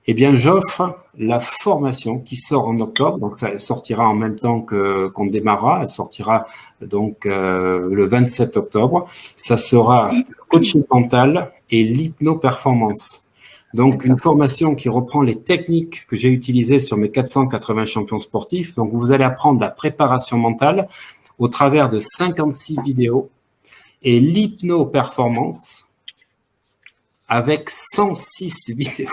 Eh bien, j'offre la formation qui sort en octobre. Donc, ça sortira en même temps qu'on démarrera. Elle sortira donc le 27 octobre. Ça sera le coaching mental et l'hypno-performance. Donc, une formation qui reprend les techniques que j'ai utilisées sur mes 480 champions sportifs. Donc, vous allez apprendre la préparation mentale au travers de 56 vidéos et l'hypno-performance avec 106 vidéos.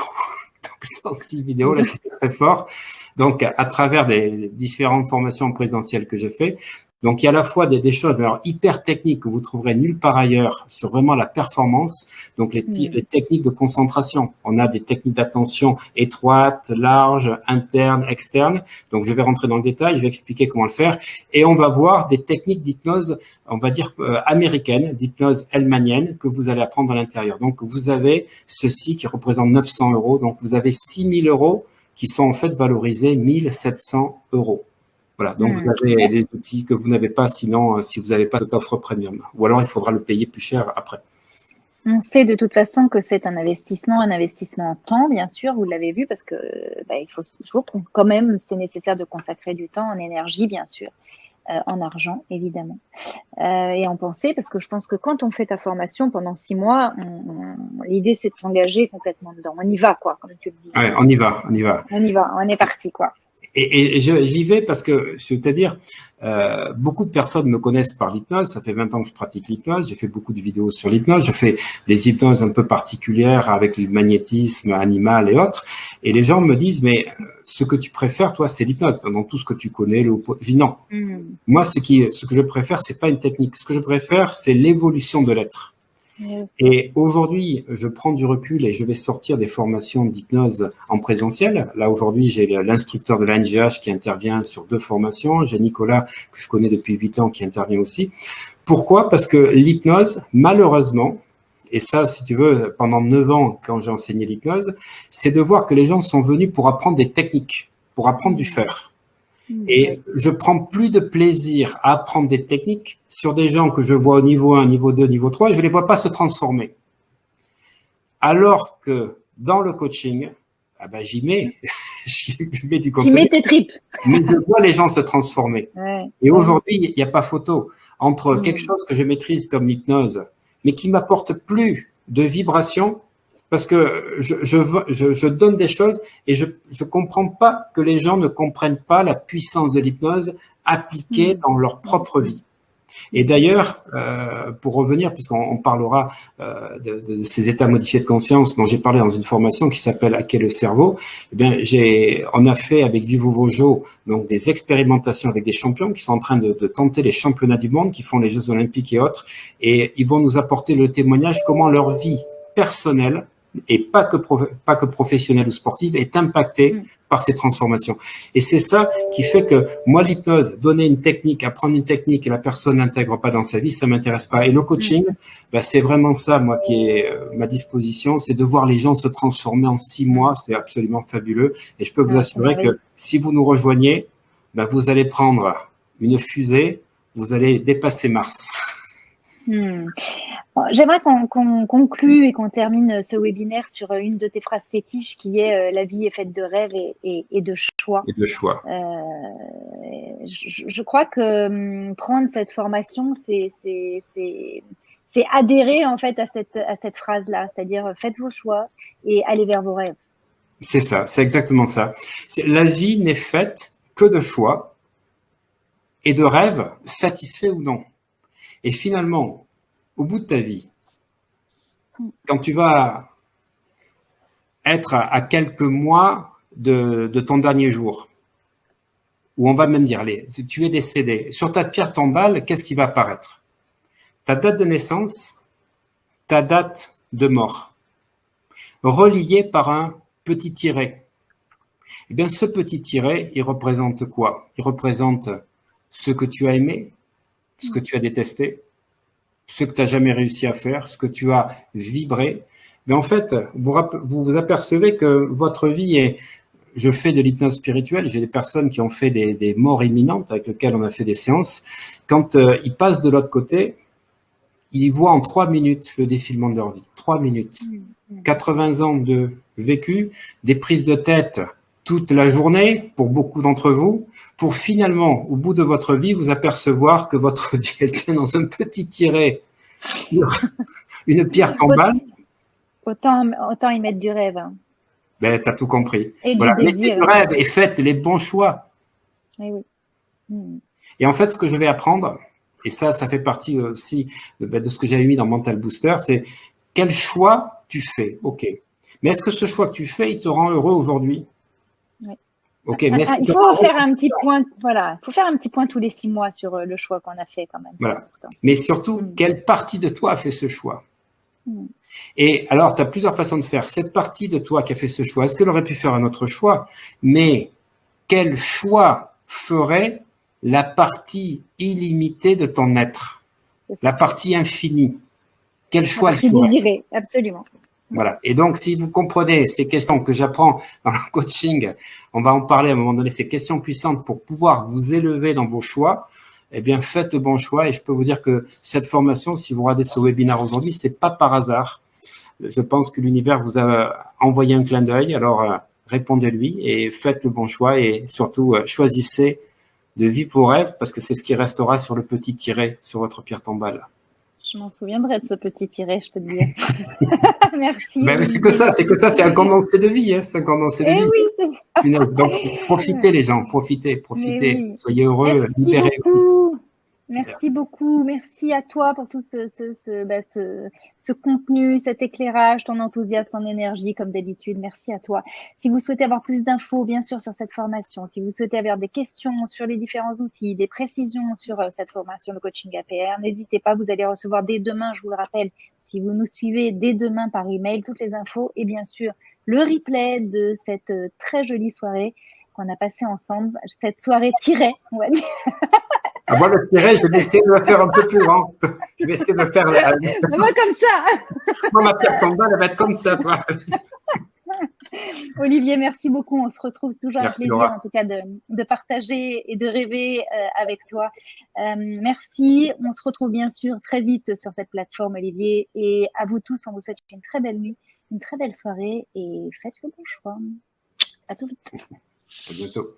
Donc, 106 vidéos, là, c'est très fort. Donc, à travers des différentes formations en présentiel que j'ai fait. Donc, il y a à la fois des choses alors, hyper techniques que vous trouverez nulle part ailleurs sur vraiment la performance. Donc, les techniques de concentration. On a des techniques d'attention étroites, larges, internes, externes. Donc, je vais rentrer dans le détail, je vais expliquer comment le faire. Et on va voir des techniques d'hypnose, on va dire américaine, d'hypnose hellmanienne que vous allez apprendre à l'intérieur. Donc, vous avez ceci qui représente 900 €. Donc, vous avez 6 000 € qui sont en fait valorisés 1 700 €. Voilà, donc vous avez des outils que vous n'avez pas sinon si vous n'avez pas cette offre premium. Ou alors il faudra le payer plus cher après. On sait de toute façon que c'est un investissement en temps, bien sûr, vous l'avez vu, parce que il faut quand même, c'est nécessaire de consacrer du temps, en énergie, bien sûr, en argent, évidemment, et en pensée, parce que je pense que quand on fait ta formation pendant 6 mois, l'idée c'est de s'engager complètement dedans. On y va, quoi, comme tu le dis. Ouais, on y va. On est parti, quoi. Et j'y vais parce que, c'est-à-dire, beaucoup de personnes me connaissent par l'hypnose. Ça fait 20 ans que je pratique l'hypnose. J'ai fait beaucoup de vidéos sur l'hypnose. Je fais des hypnoses un peu particulières avec le magnétisme animal et autres. Et les gens me disent, mais ce que tu préfères, toi, c'est l'hypnose. Dans tout ce que tu connais, je dis non. Moi, ce que je préfère, c'est pas une technique. Ce que je préfère, c'est l'évolution de l'être. Et aujourd'hui, je prends du recul et je vais sortir des formations d'hypnose en présentiel. Là, aujourd'hui, j'ai l'instructeur de la NGH qui intervient sur 2 formations. J'ai Nicolas, que je connais depuis 8 ans, qui intervient aussi. Pourquoi? Parce que l'hypnose, malheureusement, et ça, si tu veux, pendant 9 ans, quand j'ai enseigné l'hypnose, c'est de voir que les gens sont venus pour apprendre des techniques, pour apprendre du faire. Et je prends plus de plaisir à apprendre des techniques sur des gens que je vois au niveau 1, niveau 2, niveau 3, et je les vois pas se transformer. Alors que dans le coaching, ah ben, j'y mets du contenu. Tu mets tes tripes. Mais je vois les gens se transformer. Et aujourd'hui, il n'y a pas photo entre quelque chose que je maîtrise comme l'hypnose, mais qui m'apporte plus de vibrations, parce que je donne des choses et je comprends pas que les gens ne comprennent pas la puissance de l'hypnose appliquée dans leur propre vie. Et d'ailleurs, pour revenir, puisqu'on parlera de ces états modifiés de conscience dont j'ai parlé dans une formation qui s'appelle Hacker le cerveau, eh bien, on a fait avec Vivo Vojo donc des expérimentations avec des champions qui sont en train de tenter les championnats du monde, qui font les Jeux Olympiques et autres, et ils vont nous apporter le témoignage comment leur vie personnelle et pas que professionnelle ou sportive est impactée par ces transformations. Et c'est ça qui fait que moi, l'hypnose, donner une technique, apprendre une technique et la personne n'intègre pas dans sa vie, ça m'intéresse pas. Et le coaching, ben, c'est vraiment ça, moi, qui est ma disposition, c'est de voir les gens se transformer en 6 mois. C'est absolument fabuleux. Et je peux vous assurer que si vous nous rejoignez, ben, vous allez prendre une fusée, vous allez dépasser Mars. J'aimerais qu'on conclue et qu'on termine ce webinaire sur une de tes phrases fétiches qui est la vie est faite de rêves et de choix. Et de choix. Je crois que prendre cette formation, c'est adhérer en fait à cette phrase-là, c'est-à-dire faites vos choix et allez vers vos rêves. C'est ça, c'est exactement ça. La vie n'est faite que de choix et de rêves, satisfaits ou non. Et finalement, au bout de ta vie, quand tu vas être à quelques mois de ton dernier jour, où on va même dire, tu es décédé, sur ta pierre tombale, qu'est-ce qui va apparaître? Ta date de naissance, ta date de mort, reliée par un petit tiret. Eh bien, ce petit tiret, il représente quoi? Il représente ce que tu as aimé, ce que tu as détesté, ce que tu n'as jamais réussi à faire, ce que tu as vibré. Mais en fait, vous apercevez que votre vie est... Je fais de l'hypnose spirituelle, j'ai des personnes qui ont fait des morts imminentes avec lesquelles on a fait des séances. Quand ils passent de l'autre côté, ils voient en 3 minutes le défilement de leur vie. 3 minutes. 80 ans de vécu, des prises de tête toute la journée pour beaucoup d'entre vous, pour finalement, au bout de votre vie, vous apercevoir que votre vie, elle tient dans un petit tiret sur une pierre tombale. Autant y mettre du rêve. Hein. Ben, tu as tout compris. Et voilà. du désir. Mettez du rêve et faites les bons choix. Oui. Et en fait, ce que je vais apprendre, et ça fait partie aussi de ce que j'avais mis dans Mental Booster, c'est quel choix tu fais. OK. Mais est-ce que ce choix que tu fais, il te rend heureux aujourd'hui? Oui. Okay, mais il faut faire un petit point, voilà. Il faut faire un petit point tous les 6 mois sur le choix qu'on a fait quand même. Voilà. Mais surtout, quelle partie de toi a fait ce choix? Et alors, tu as plusieurs façons de faire. Cette partie de toi qui a fait ce choix, est-ce qu'elle aurait pu faire un autre choix? Mais quel choix ferait la partie illimitée de ton être? La partie infinie? Quel choix elle ferait? Désiré, absolument. Voilà. Et donc, si vous comprenez ces questions que j'apprends dans le coaching, on va en parler à un moment donné, ces questions puissantes pour pouvoir vous élever dans vos choix, eh bien, faites le bon choix. Et je peux vous dire que cette formation, si vous regardez ce webinaire aujourd'hui, c'est pas par hasard. Je pense que l'univers vous a envoyé un clin d'œil. Alors, répondez-lui et faites le bon choix et surtout, choisissez de vivre vos rêves parce que c'est ce qui restera sur le petit tiret sur votre pierre tombale. Je m'en souviendrai de ce petit tiret, je peux te dire. Merci. Mais c'est que ça, c'est un condensé de vie, hein, c'est un condensé de vie. Oui, c'est ça. Donc, profitez les gens, profitez, Oui. soyez heureux, Merci libérez-vous. beaucoup. Merci beaucoup. Merci à toi pour tout ce contenu, cet éclairage, ton enthousiasme, ton énergie, comme d'habitude. Merci à toi. Si vous souhaitez avoir plus d'infos, bien sûr, sur cette formation, si vous souhaitez avoir des questions sur les différents outils, des précisions sur cette formation de coaching APR, n'hésitez pas. Vous allez recevoir dès demain, je vous le rappelle, si vous nous suivez dès demain par email, toutes les infos et bien sûr, le replay de cette très jolie soirée qu'on a passée ensemble. Cette soirée tirée, on va dire. À moi, le tiret, je vais essayer de le faire un peu plus grand. Je vais essayer de le faire. Moi, comme ça. Moi, ma pierre tombale, elle va être comme ça, toi. Olivier, merci beaucoup. On se retrouve toujours un Merci, plaisir, Laura. en tout cas, de partager et de rêver avec toi. Merci. On se retrouve bien sûr très vite sur cette plateforme, Olivier. Et à vous tous, on vous souhaite une très belle nuit, une très belle soirée et faites le bon choix. À tout vite. À bientôt.